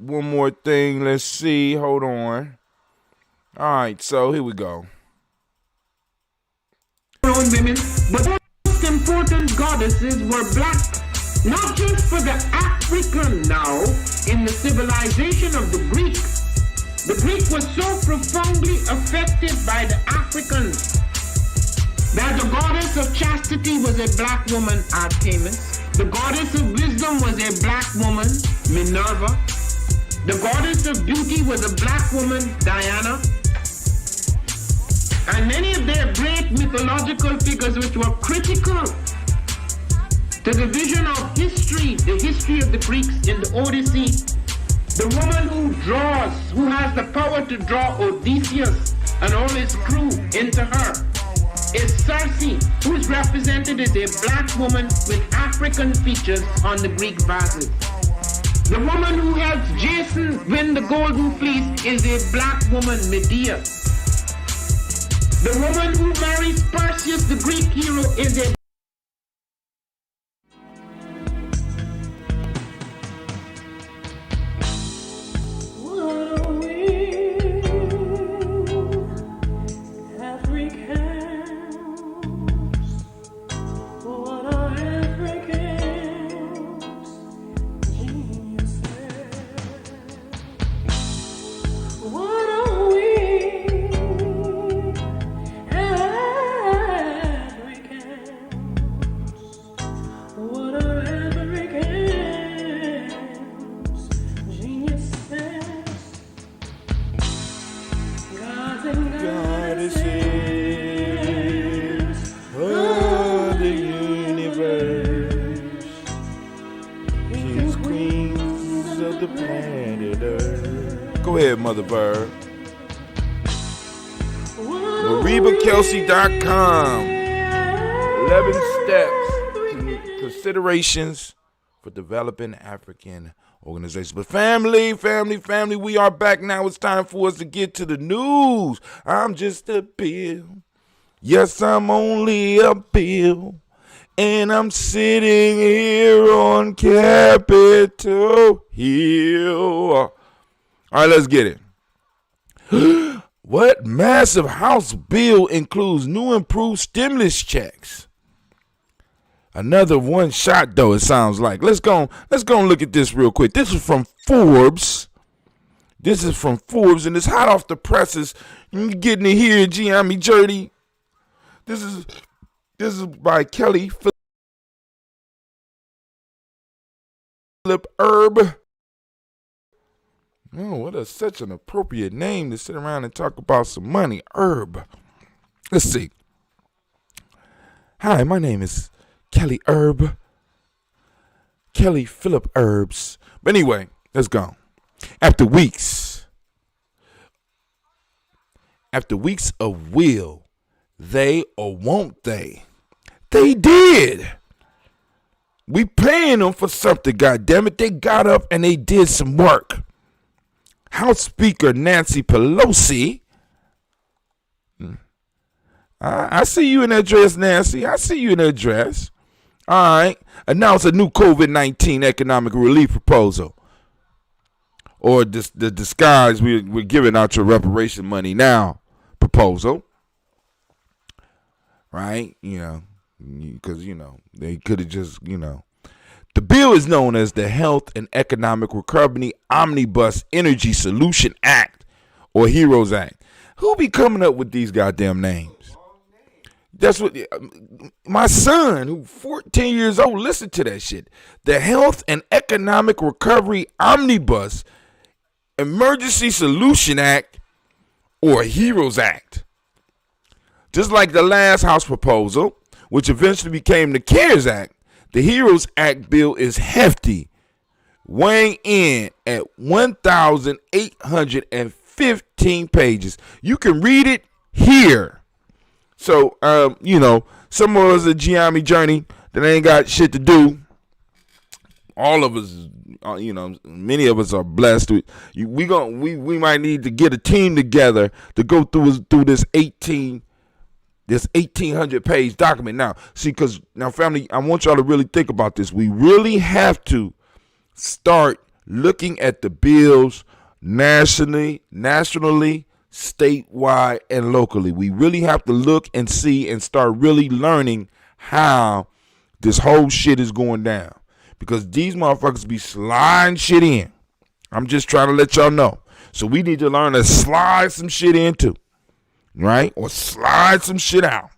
One more thing. Let's see. Hold on. All right, so here we go. Women, but the most important goddesses were black, not just for the African now, in the civilization of the Greeks. The Greek was so profoundly affected by the Africans that the goddess of chastity was a black woman, Artemis. The goddess of wisdom was a black woman, Minerva. The goddess of beauty was a black woman, Diana. And many of their great mythological figures which were critical to the vision of history, the history of the Greeks in the Odyssey. The woman who draws, who has the power to draw Odysseus and all his crew into her, is Circe, who is represented as a black woman with African features on the Greek vases. The woman who helps Jason win the Golden Fleece is a black woman, Medea. The woman who marries Perseus, the Greek hero, is a Go ahead, Mother Bird. MaribaKelsey.com. 11 steps to considerations for developing African organizations. But family, we are back now. It's time for us to get to the news. I'm just a bill. Yes, I'm only a bill. And I'm sitting here on Capitol Hill. All right, let's get it. What massive House bill includes new improved stimulus checks? Another one shot, though, it sounds like. Let's go and look at this real quick. This is from Forbes. And it's hot off the presses. You're getting it here in Giami Journey. This is by Kelly Philip Herb. Oh, what such an appropriate name to sit around and talk about some money. Herb. Let's see. Hi, my name is Kelly Herb. Kelly Philip Herbs. But anyway, let's go. After weeks of will they or won't they? They did. We paying them for something, goddammit. They got up and they did some work. House Speaker Nancy Pelosi. I see you in that dress, Nancy. I see you in that dress. All right. Announce a new COVID-19 economic relief proposal. Or the disguise we're giving out your reparation money now proposal. Right? Because, they could have just, The bill is known as the Health and Economic Recovery Omnibus Energy Solution Act, or HEROES Act. Who be coming up with these goddamn names? That's what my son, who's 14 years old, listen to that shit. The Health and Economic Recovery Omnibus Emergency Solution Act, or HEROES Act. Just like the last House proposal, which eventually became the CARES Act, the HEROES Act bill is hefty, weighing in at 1,815 pages. You can read it here. So, some of us at Giami Journey that ain't got shit to do. All of us, many of us are blessed. We might need to get a team together to go through this 1,800 page document. Now, see, because now, family, I want y'all to really think about this. We really have to start looking at the bills nationally, statewide, and locally. We really have to look and see and start really learning how this whole shit is going down. Because these motherfuckers be sliding shit in. I'm just trying to let y'all know. So we need to learn to slide some shit in too. Right? Or slide some shit out.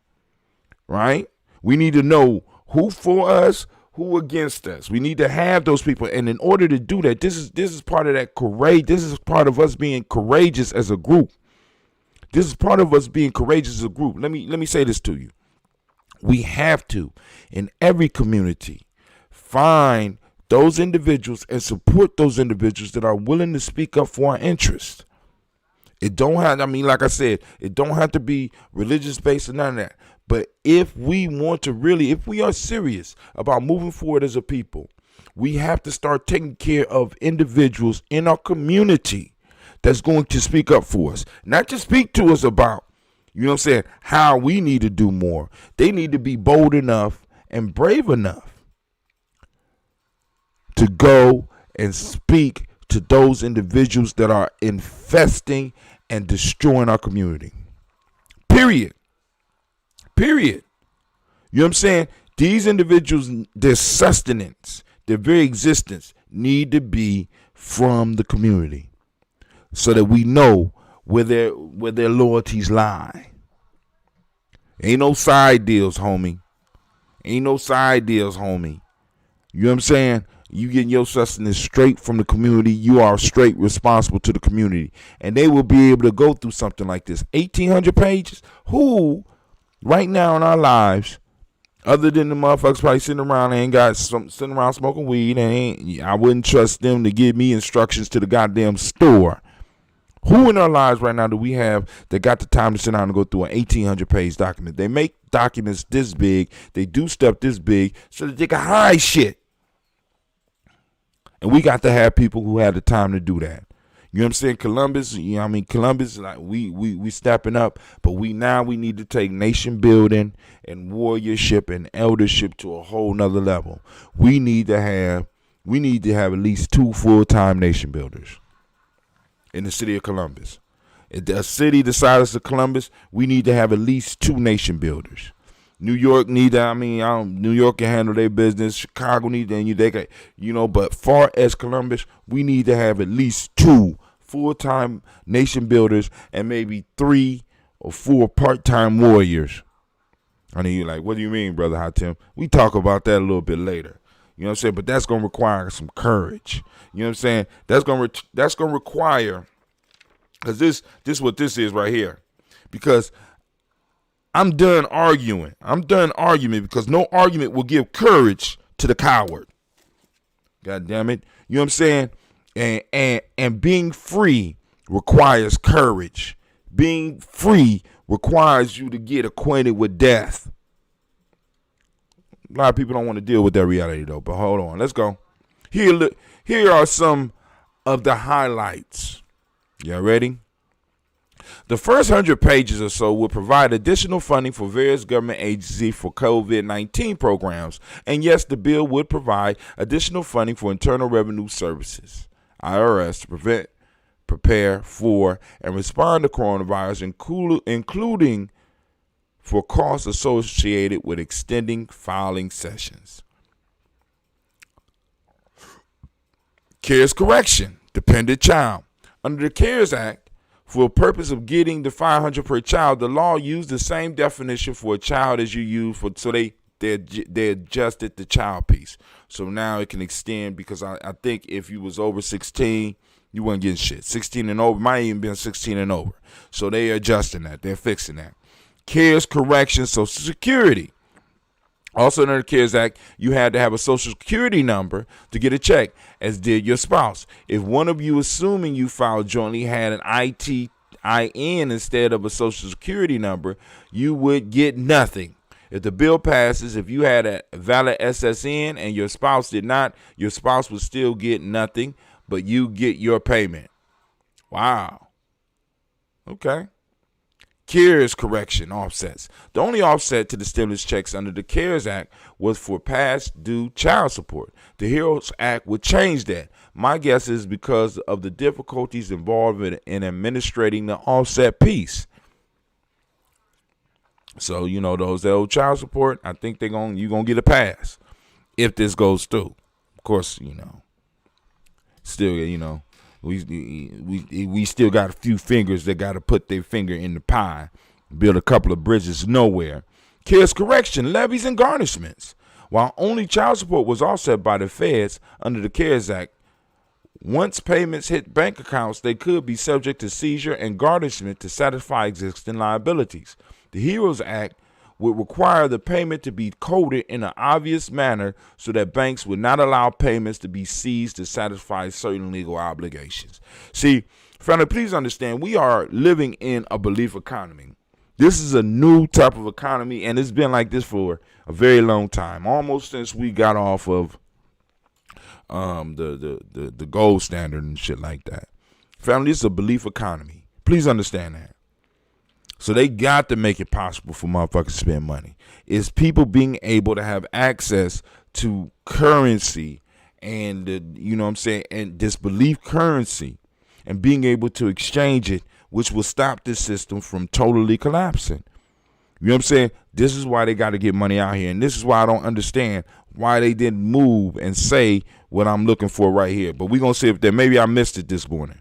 Right? We need to know who for us, who against us. We need to have those people. And in order to do that, this is part of that courage. This is part of us being courageous as a group. This is part of us being courageous as a group. Let me say this to you. We have to, in every community, find those individuals and support those individuals that are willing to speak up for our interests. It don't have, like I said, it don't have to be religious based or none of that. But if we want to really, if we are serious about moving forward as a people, we have to start taking care of individuals in our community that's going to speak up for us. Not just speak to us about, how we need to do more. They need to be bold enough and brave enough to go and speak to those individuals that are infesting and destroying our community. Period. You know what I'm saying? These individuals, their sustenance, their very existence need to be from the community so that we know where their loyalties lie. Ain't no side deals, homie. You know what I'm saying? You getting your sustenance straight from the community. You are straight responsible to the community. And they will be able to go through something like this. 1,800 pages? Who, right now in our lives, other than the motherfuckers probably sitting around smoking weed, I wouldn't trust them to give me instructions to the goddamn store. Who in our lives right now do we have that got the time to sit down and go through an 1,800 page document? They make documents this big. They do stuff this big so that they can hide shit. And we got to have people who have the time to do that. You know what I'm saying? Columbus, like we stepping up, but we need to take nation building and warriorship and eldership to a whole nother level. We need to have at least 2 full-time nation builders in the city of Columbus. If the city decides to Columbus, we need to have at least 2 nation builders. New York New York can handle their business. Chicago but far as Columbus, we need to have at least 2 full-time nation builders and maybe 3 or 4 part-time warriors. I mean, you're like, what do you mean, Brother Hatim? We talk about that a little bit later. You know what I'm saying? But that's going to require some courage. You know what I'm saying? That's going to require, because this is what this is right here. Because I'm done arguing. Because no argument will give courage to the coward. God damn it. You know what I'm saying? And being free requires courage. Being free requires you to get acquainted with death. A lot of people don't want to deal with that reality though. But hold on. Let's go. Here are some of the highlights. Y'all ready? The first 100 pages or so will provide additional funding for various government agencies for COVID-19 programs. And yes, the bill would provide additional funding for Internal Revenue Services, IRS, to prepare for, and respond to coronavirus, including for costs associated with extending filing sessions. CARES correction, dependent child. Under the CARES Act, for the purpose of getting the $500 per child, the law used the same definition for a child as you use for, so they adjusted the child piece. So now it can extend, because I think if you was over 16, you weren't getting shit. 16 and over, might even been 16 and over. So they adjusting that. They're fixing that. CARES correction, Social Security. Also, under the CARES Act, you had to have a Social Security number to get a check, as did your spouse. If one of you, assuming you filed jointly, had an ITIN instead of a Social Security number, you would get nothing. If the bill passes, if you had a valid SSN and your spouse did not, your spouse would still get nothing, but you get your payment. Wow. Okay. CARES correction offsets. The only offset to the stimulus checks under the CARES Act was for past due child support. The HEROES Act would change that. My guess is because of the difficulties involved in administrating the offset piece. So, those that owe child support, I think you're gonna get a pass if this goes through. Of course, still, we still got a few fingers that got to put their finger in the pie, build a couple of bridges nowhere. CARES correction, levies and garnishments. While only child support was offset by the feds under the CARES Act, once payments hit bank accounts, they could be subject to seizure and garnishment to satisfy existing liabilities. The HEROES Act would require the payment to be coded in an obvious manner so that banks would not allow payments to be seized to satisfy certain legal obligations. See, family, please understand, we are living in a belief economy. This is a new type of economy, and it's been like this for a very long time, almost since we got off of the gold standard and shit like that. Family, it's a belief economy. Please understand that. So they got to make it possible for motherfuckers to spend money. It's people being able to have access to currency and, and this belief currency and being able to exchange it, which will stop this system from totally collapsing. You know what I'm saying? This is why they got to get money out here. And this is why I don't understand why they didn't move and say what I'm looking for right here. But we're going to see if maybe I missed it this morning.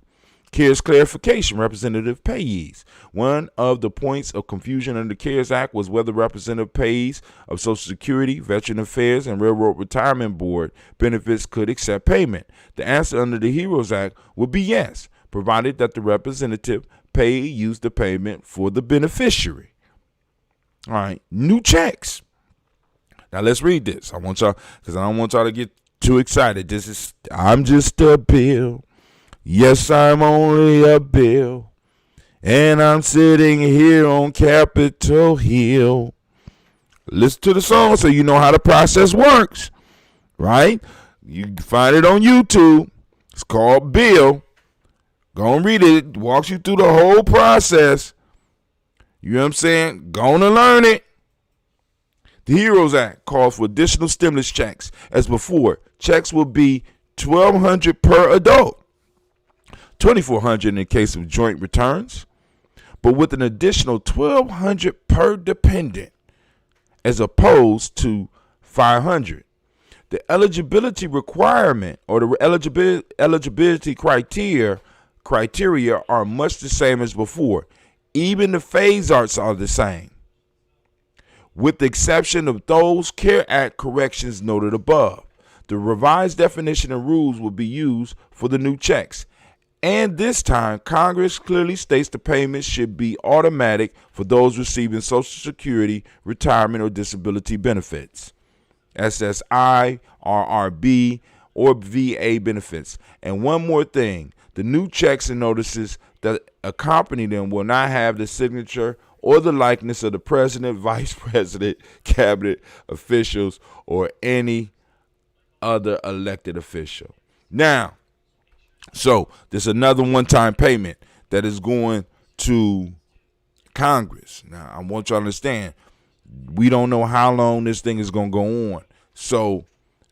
CARES clarification, Representative payees. One of the points of confusion under the CARES Act was whether representative payees of Social Security, Veteran Affairs, and Railroad Retirement Board benefits could accept payment. The answer under the HEROES Act would be yes, provided that the representative payee used the payment for the beneficiary. All right, new checks. Now let's read this. I want y'all, because I don't want y'all to get too excited. I'm just a bill. Yes, I'm only a bill, and I'm sitting here on Capitol Hill. Listen to the song so you know how the process works, right? You can find it on YouTube. It's called Bill. Go and read it. It walks you through the whole process. You know what I'm saying? Gonna learn it. The HEROES Act calls for additional stimulus checks. As before, checks will be $1,200 per adult. $2,400 in the case of joint returns, but with an additional $1,200 per dependent, as opposed to $500. The eligibility requirement or the eligibility criteria are much the same as before. Even the phase arts are the same, with the exception of those CARES Act corrections noted above. The revised definition and rules will be used for the new checks. And this time, Congress clearly states the payments should be automatic for those receiving Social Security, retirement, or disability benefits, SSI, RRB, or VA benefits. And one more thing, the new checks and notices that accompany them will not have the signature or the likeness of the president, vice president, cabinet officials, or any other elected official. Now, so there's another one-time payment that is going to Congress. Now, I want you to understand, we don't know how long this thing is going to go on. So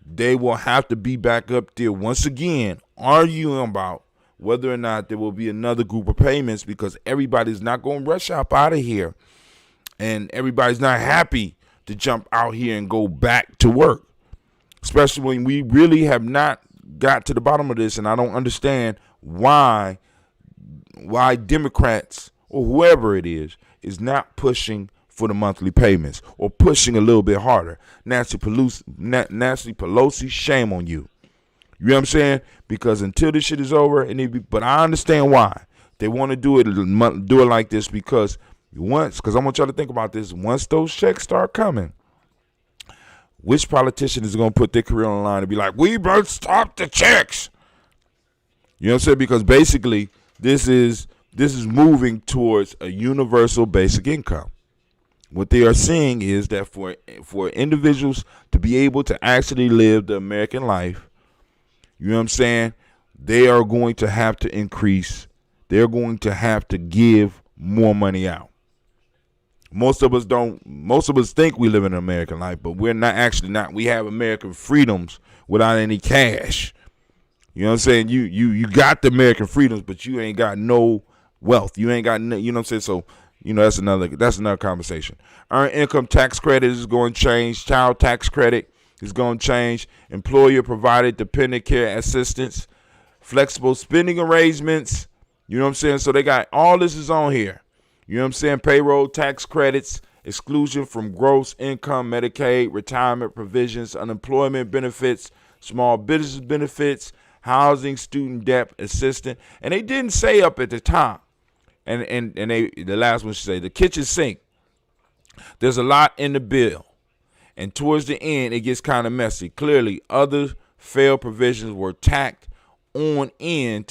they will have to be back up there once again arguing about whether or not there will be another group of payments, because everybody's not going to rush up out of here. And everybody's not happy to jump out here and go back to work, especially when we really have not got to the bottom of this, and I don't understand why Democrats or whoever it is not pushing for the monthly payments or pushing a little bit harder. Nancy Pelosi, shame on you. You know what I'm saying? Because until this shit is over, but I understand why they want to do it like this, because I want y'all to think about this. Once those checks start coming, Which politician is going to put their career on the line and be like, we must stop the checks? You know what I'm saying? Because basically, this is moving towards a universal basic income. What they are saying is that for individuals to be able to actually live the American life, you know what I'm saying, they are going to have to increase. They're going to have to give more money out. Most of us think we live in an American life, but we're not. We have American freedoms without any cash. You know what I'm saying? You got the American freedoms, but you ain't got no wealth. You ain't got no, you know what I'm saying? So, that's another conversation. Earned income tax credit is going to change. Child tax credit is going to change. Employer provided dependent care assistance, flexible spending arrangements. You know what I'm saying? So they got all this is on here. You know what I'm saying? Payroll tax credits, exclusion from gross income, Medicaid, retirement provisions, unemployment benefits, small business benefits, housing, student debt assistance. And they didn't say up at the top. And the last one should say the kitchen sink. There's a lot in the bill. And towards the end, it gets kind of messy. Clearly, other failed provisions were tacked on in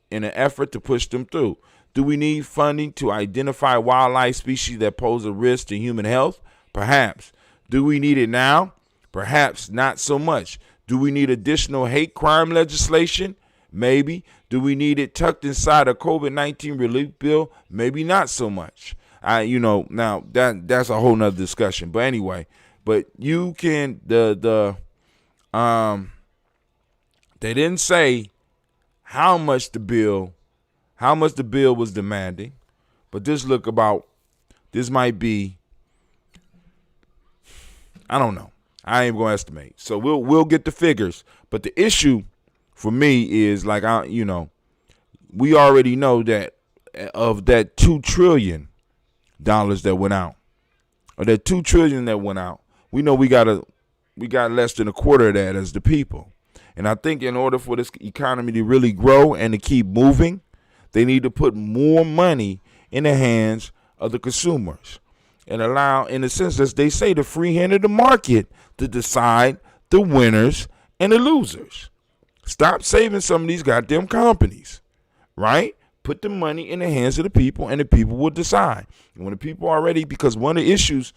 an effort to push them through. Do we need funding to identify wildlife species that pose a risk to human health? Perhaps. Do we need it now? Perhaps not so much. Do we need additional hate crime legislation? Maybe. Do we need it tucked inside a COVID-19 relief bill? Maybe not so much. Now that's a whole nother discussion. But anyway, you can they didn't say how much the bill was demanding, but this might be, I don't know. I ain't gonna estimate. So we'll get the figures. But the issue for me is we already know that of that $2 trillion that went out, or that $2 trillion that went out, we know we got less than a quarter of that as the people. And I think in order for this economy to really grow and to keep moving, they need to put more money in the hands of the consumers and allow, in a sense, as they say, the free hand of the market to decide the winners and the losers. Stop saving some of these goddamn companies, right? Put the money in the hands of the people, and the people will decide. And when the people are ready, because one of the issues,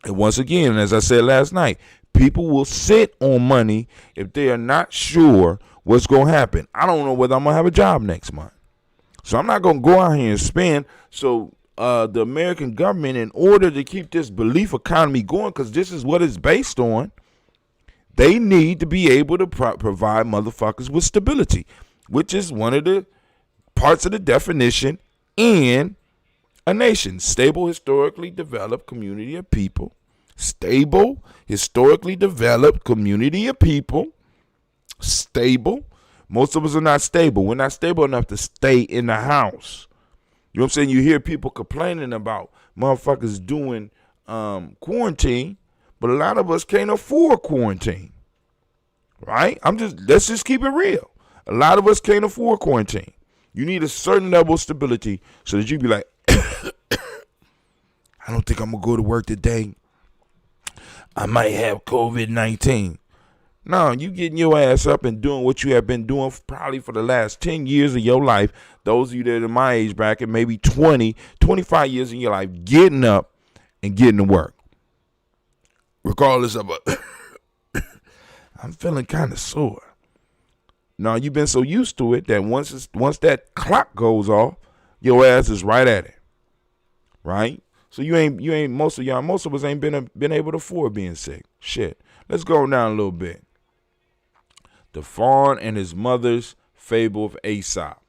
and once again, as I said last night, people will sit on money if they are not sure what's going to happen. I don't know whether I'm going to have a job next month. So I'm not going to go out here and spend. So the American government, in order to keep this belief economy going, because this is what it's based on, they need to be able to provide motherfuckers with stability, which is one of the parts of the definition in a nation. Stable, historically developed community of people. Stable, historically developed community of people. Stable. Most of us are not stable. We're not stable enough to stay in the house. You know what I'm saying? You hear people complaining about motherfuckers doing quarantine, but a lot of us can't afford quarantine. Right? Let's just keep it real. A lot of us can't afford quarantine. You need a certain level of stability so that you be like, I don't think I'm going to go to work today. I might have COVID-19. No, you getting your ass up and doing what you have been doing probably for the last 10 years of your life. Those of you that are in my age bracket, maybe 20, 25 years in your life, getting up and getting to work. Regardless of I'm feeling kind of sore. No, you've been so used to it that once that clock goes off, your ass is right at it. Right? So most of us ain't been able to afford being sick. Shit. Let's go down a little bit. The Fawn and His Mother's Fable of Aesop.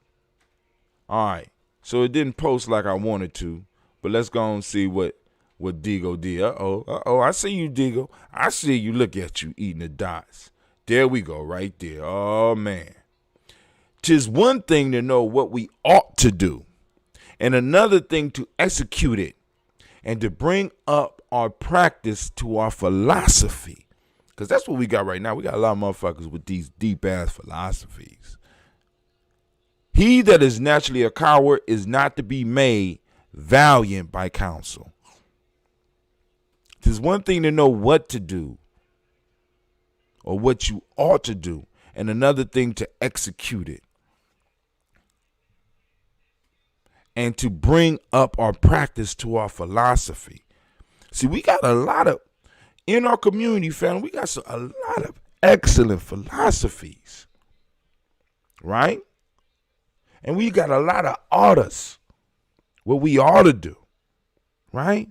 All right. So it didn't post like I wanted to, but let's go and see what Digo did. Uh-oh. I see you, Digo. I see you. Look at you eating the dots. There we go, right there. Oh, man. 'Tis one thing to know what we ought to do, and another thing to execute it, and to bring up our practice to our philosophy. Because that's what we got right now. We got a lot of motherfuckers with these deep-ass philosophies. He that is naturally a coward is not to be made valiant by counsel. 'Tis one thing to know what to do, or what you ought to do, and another thing to execute it. And to bring up our practice to our philosophy. See, we got a lot of, in our community, family, we got a lot of excellent philosophies, right? And we got a lot of orders, what we ought to do, right?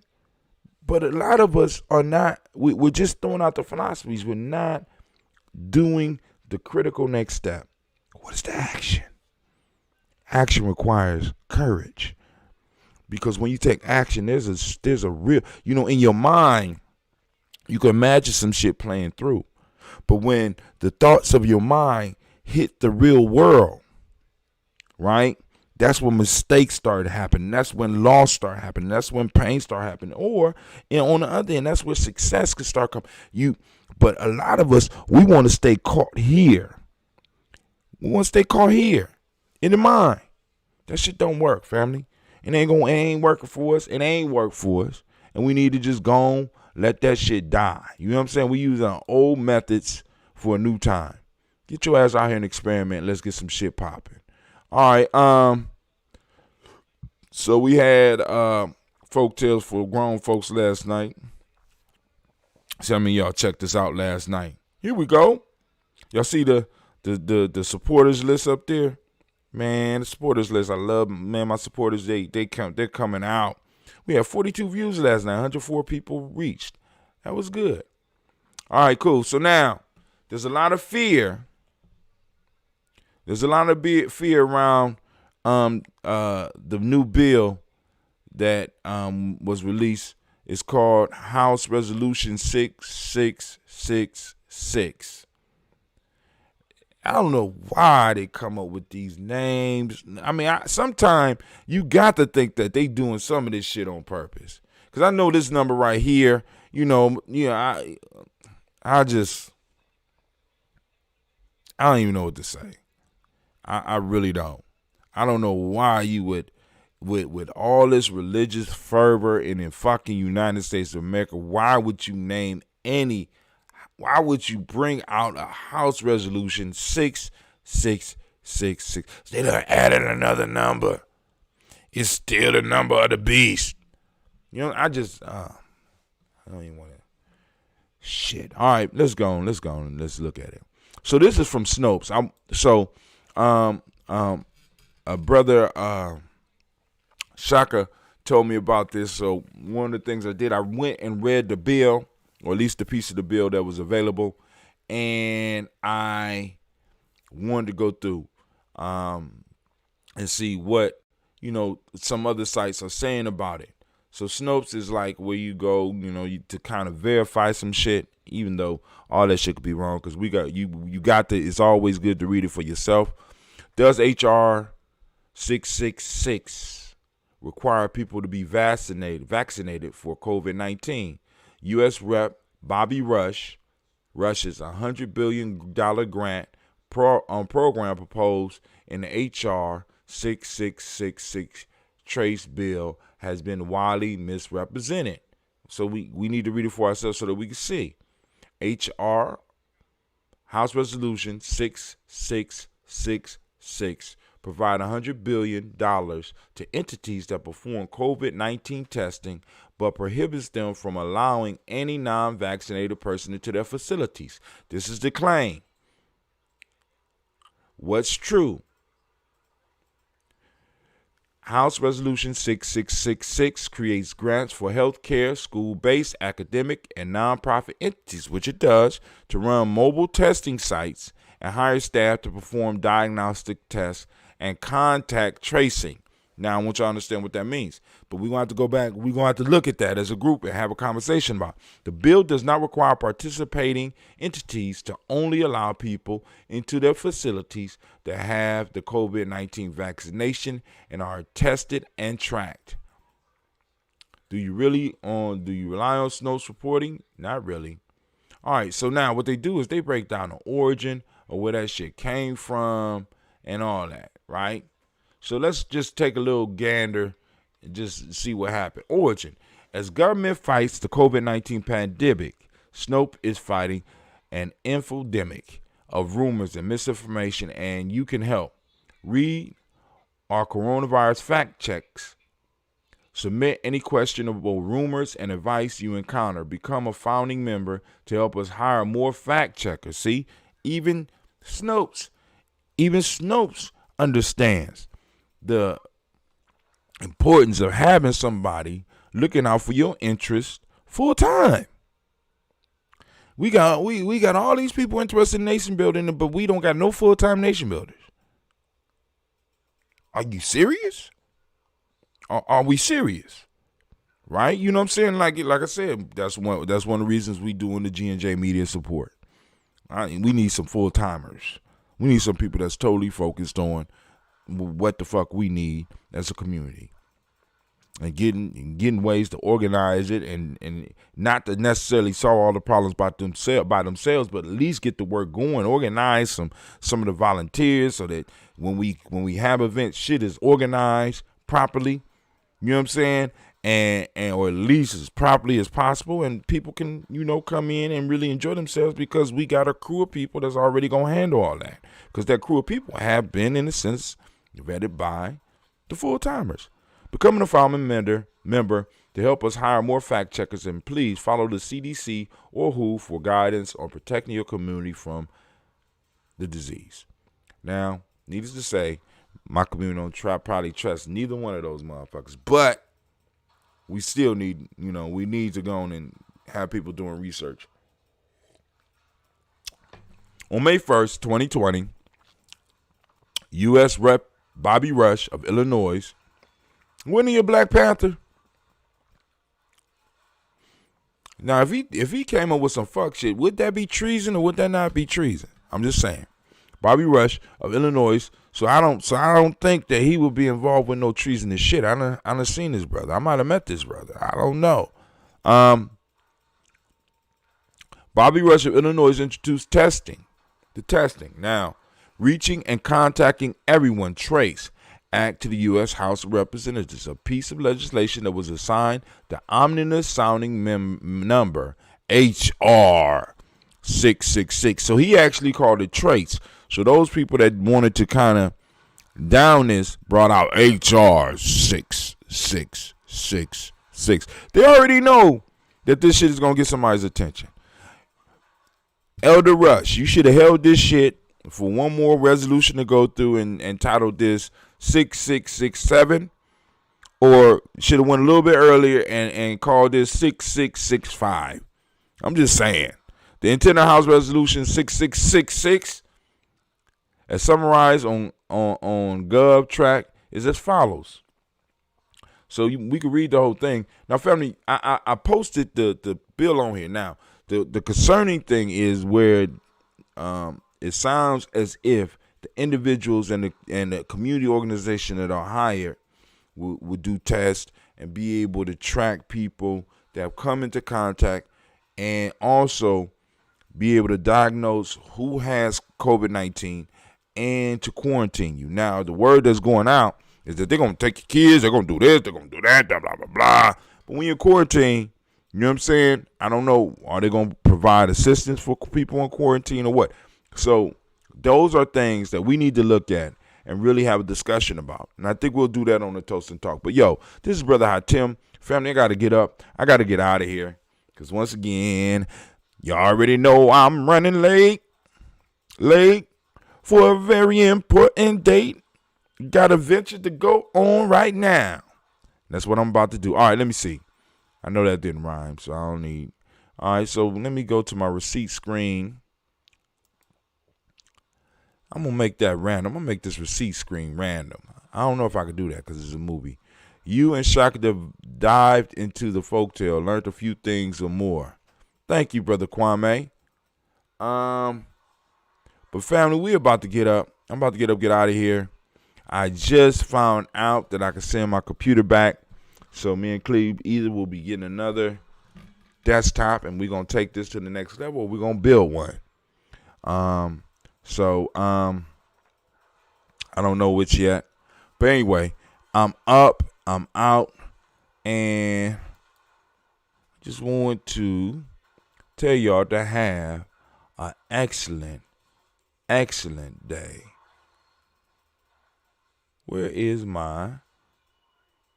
But a lot of us are not, we're just throwing out the philosophies. We're not doing the critical next step. What is the action? Action requires courage, because when you take action, there's a real, in your mind, you can imagine some shit playing through. But when the thoughts of your mind hit the real world, right? That's when mistakes start happening. That's when loss start happening. That's when pain start happening. Or on the other end, that's where success can start coming. But a lot of us, we want to stay caught here. We want to stay caught here in the mind. That shit don't work, family. It ain't working for us. It ain't work for us. And we need to just go on, let that shit die. You know what I'm saying? We using old methods for a new time. Get your ass out here and experiment. Let's get some shit popping. All right. So we had folk tales for grown folks last night. Some of y'all checked this out last night. Here we go. Y'all see the supporters list up there? Man, the supporters list, I love, man, my supporters, they're coming out. We had 42 views last night, 104 people reached. That was good. All right, cool. So now, there's a lot of fear. There's a lot of fear around the new bill that was released. It's called House Resolution 6666. I don't know why they come up with these names. I mean, sometimes you got to think that they doing some of this shit on purpose. Because I know this number right here, I don't even know what to say. I really don't. I don't know why you would, with all this religious fervor in the fucking United States of America, why would you bring out a House Resolution 6666? They done added another number. It's still the number of the beast. I don't even want to. Shit. All right, let's go on. Let's look at it. So this is from Snopes. A brother, Shaka, told me about this. So one of the things I did, I went and read the bill, or at least the piece of the bill that was available, and I wanted to go through and see what, some other sites are saying about it. So Snopes is like where you go, to kind of verify some shit, even though all that shit could be wrong, because it's always good to read it for yourself. Does HR 666 require people to be vaccinated for COVID-19? U.S. Rep. Bobby Rush's $100 billion grant program proposed in the HR 6666 Trace bill has been widely misrepresented. So we need to read it for ourselves so that we can see. HR House Resolution 6666 provide $100 billion to entities that perform COVID-19 testing, but prohibits them from allowing any non-vaccinated person into their facilities. This is the claim. What's true? House Resolution 6666 creates grants for healthcare, school-based, academic, and nonprofit entities, which it does, to run mobile testing sites and hire staff to perform diagnostic tests and contact tracing. Now, I want you to understand what that means. But we're going to have to go back. We're going to have to look at that as a group and have a conversation about it. The bill does not require participating entities to only allow people into their facilities that have the COVID-19 vaccination and are tested and tracked. Do you rely on Snopes reporting? Not really. All right, so now what they do is they break down the origin of where that shit came from and all that, right? So let's just take a little gander and just see what happened. Origin. As government fights the COVID-19 pandemic, Snopes is fighting an infodemic of rumors and misinformation, and you can help. Read our coronavirus fact checks. Submit any questionable rumors and advice you encounter. Become a founding member to help us hire more fact checkers. See, even Snopes understands the importance of having somebody looking out for your interest full time. We got all these people interested in nation building, but we don't got no full-time nation builders. Are you serious? Are we serious? Right? You know what I'm saying? Like I said, that's one of the reasons we doing the G&J media support. We need some full-timers. We need some people that's totally focused on what the fuck we need as a community. And getting ways to organize it and not to necessarily solve all the problems by themselves, but at least get the work going. Organize some of the volunteers so that when we have events, shit is organized properly. You know what I'm saying? And or at least as properly as possible, and people can, come in and really enjoy themselves because we got a crew of people that's already gonna handle all that. Because that crew of people have been, in a sense, vetted by the full timers. Becoming a founding member to help us hire more fact checkers, and please follow the CDC or WHO for guidance on protecting your community from the disease. Now, needless to say, my community don't probably trust neither one of those motherfuckers, but we still need, we need to go on and have people doing research. On May 1st, 2020, U.S. Rep. Bobby Rush of Illinois, wasn't he a Black Panther? Now, if he came up with some fuck shit, would that be treason or would that not be treason? I'm just saying. Bobby Rush of Illinois. So I don't think that he would be involved with no treasonous shit. I done seen this brother. I might have met this brother. I don't know. Bobby Rush of Illinois introduced testing. The testing. Now, reaching and contacting everyone, Trace Act to the U.S. House of Representatives, a piece of legislation that was assigned the ominous sounding number H.R. 666. So he actually called it Trace. So those people that wanted to kind of down this brought out H.R. 6666. They already know that this shit is going to get somebody's attention. Elder Rush, you should have held this shit for one more resolution to go through and titled this 6667, or should have went a little bit earlier and called this 6665. I'm just saying. The intent of House Resolution 6666, as summarized on GovTrack, is as follows. So we can read the whole thing. Now, family, I posted the bill on here. Now, the concerning thing is where it sounds as if the individuals and the community organization that are hired would do tests and be able to track people that have come into contact, and also be able to diagnose who has COVID-19 and to quarantine you. Now, the word that's going out is that they're going to take your kids, they're going to do this, they're going to do that, blah, blah, blah, blah. But when you're quarantined, you know what I'm saying? I don't know. Are they going to provide assistance for people in quarantine or what? So those are things that we need to look at and really have a discussion about. And I think we'll do that on the Toast and Talk. But, yo, this is Brother Hatim. Family, I got to get up. I got to get out of here. Because once again, you already know I'm running late for a very important date. Got a venture to go on right now. That's what I'm about to do. All right, let me see. I know that didn't rhyme, so I don't need. All right, so let me go to my receipt screen. I'm going to make that random. I'm going to make this receipt screen random. I don't know if I could do that because it's a movie. You and Shaka dived into the folktale, learned a few things or more. Thank you, Brother Kwame. But family, we're about to get up. I'm about to get out of here. I just found out that I can send my computer back. So me and Cleve either will be getting another desktop and we're going to take this to the next level, or we're going to build one. So I don't know which yet. But anyway, I'm up, I'm out, and just want to tell y'all to have an excellent, excellent day. Where is my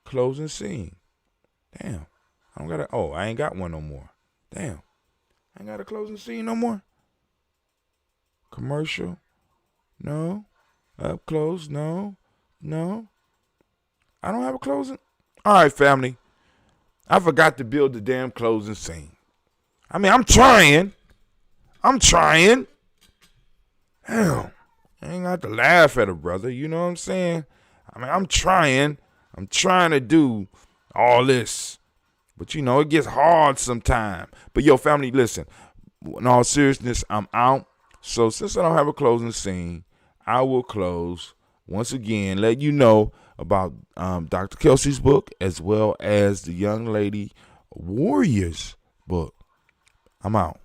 closing scene? Damn. I don't got a, oh, I ain't got one no more. Damn. I ain't got a closing scene no more. Commercial? No. Up close? No. No. I don't have a closing. All right, family. I forgot to build the damn closing scene. I mean, I'm trying. Damn. I ain't got to laugh at a brother. You know what I'm saying? I mean, I'm trying to do all this. But, you know, it gets hard sometimes. But, yo, family, listen. In all seriousness, I'm out. So, since I don't have a closing scene, I will close once again, let you know about Dr. Kelsey's book as well as the Young Lady Warriors book. I'm out.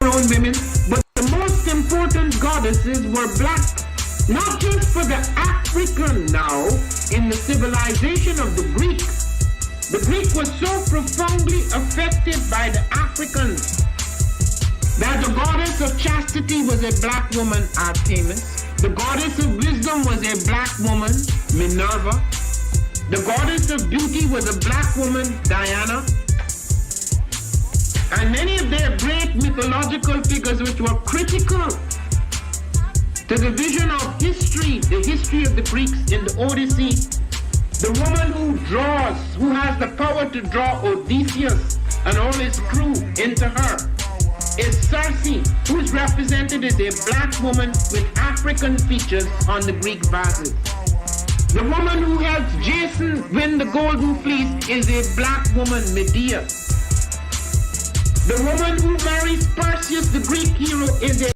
Women, but the most important goddesses were black, not just for the African now in the civilization of the Greek. The Greek was so profoundly affected by the Africans that the goddess of chastity was a black woman, Artemis. The goddess of wisdom was a black woman, Minerva. The goddess of beauty was a black woman, Diana. And many of their great mythological figures which were critical to the vision of history, the history of the Greeks in the Odyssey, the woman who has the power to draw Odysseus and all his crew into her, is Circe, who is represented as a black woman with African features on the Greek vases. The woman who helps Jason win the Golden Fleece is a black woman, Medea. The woman who marries Perseus, the Greek hero, is a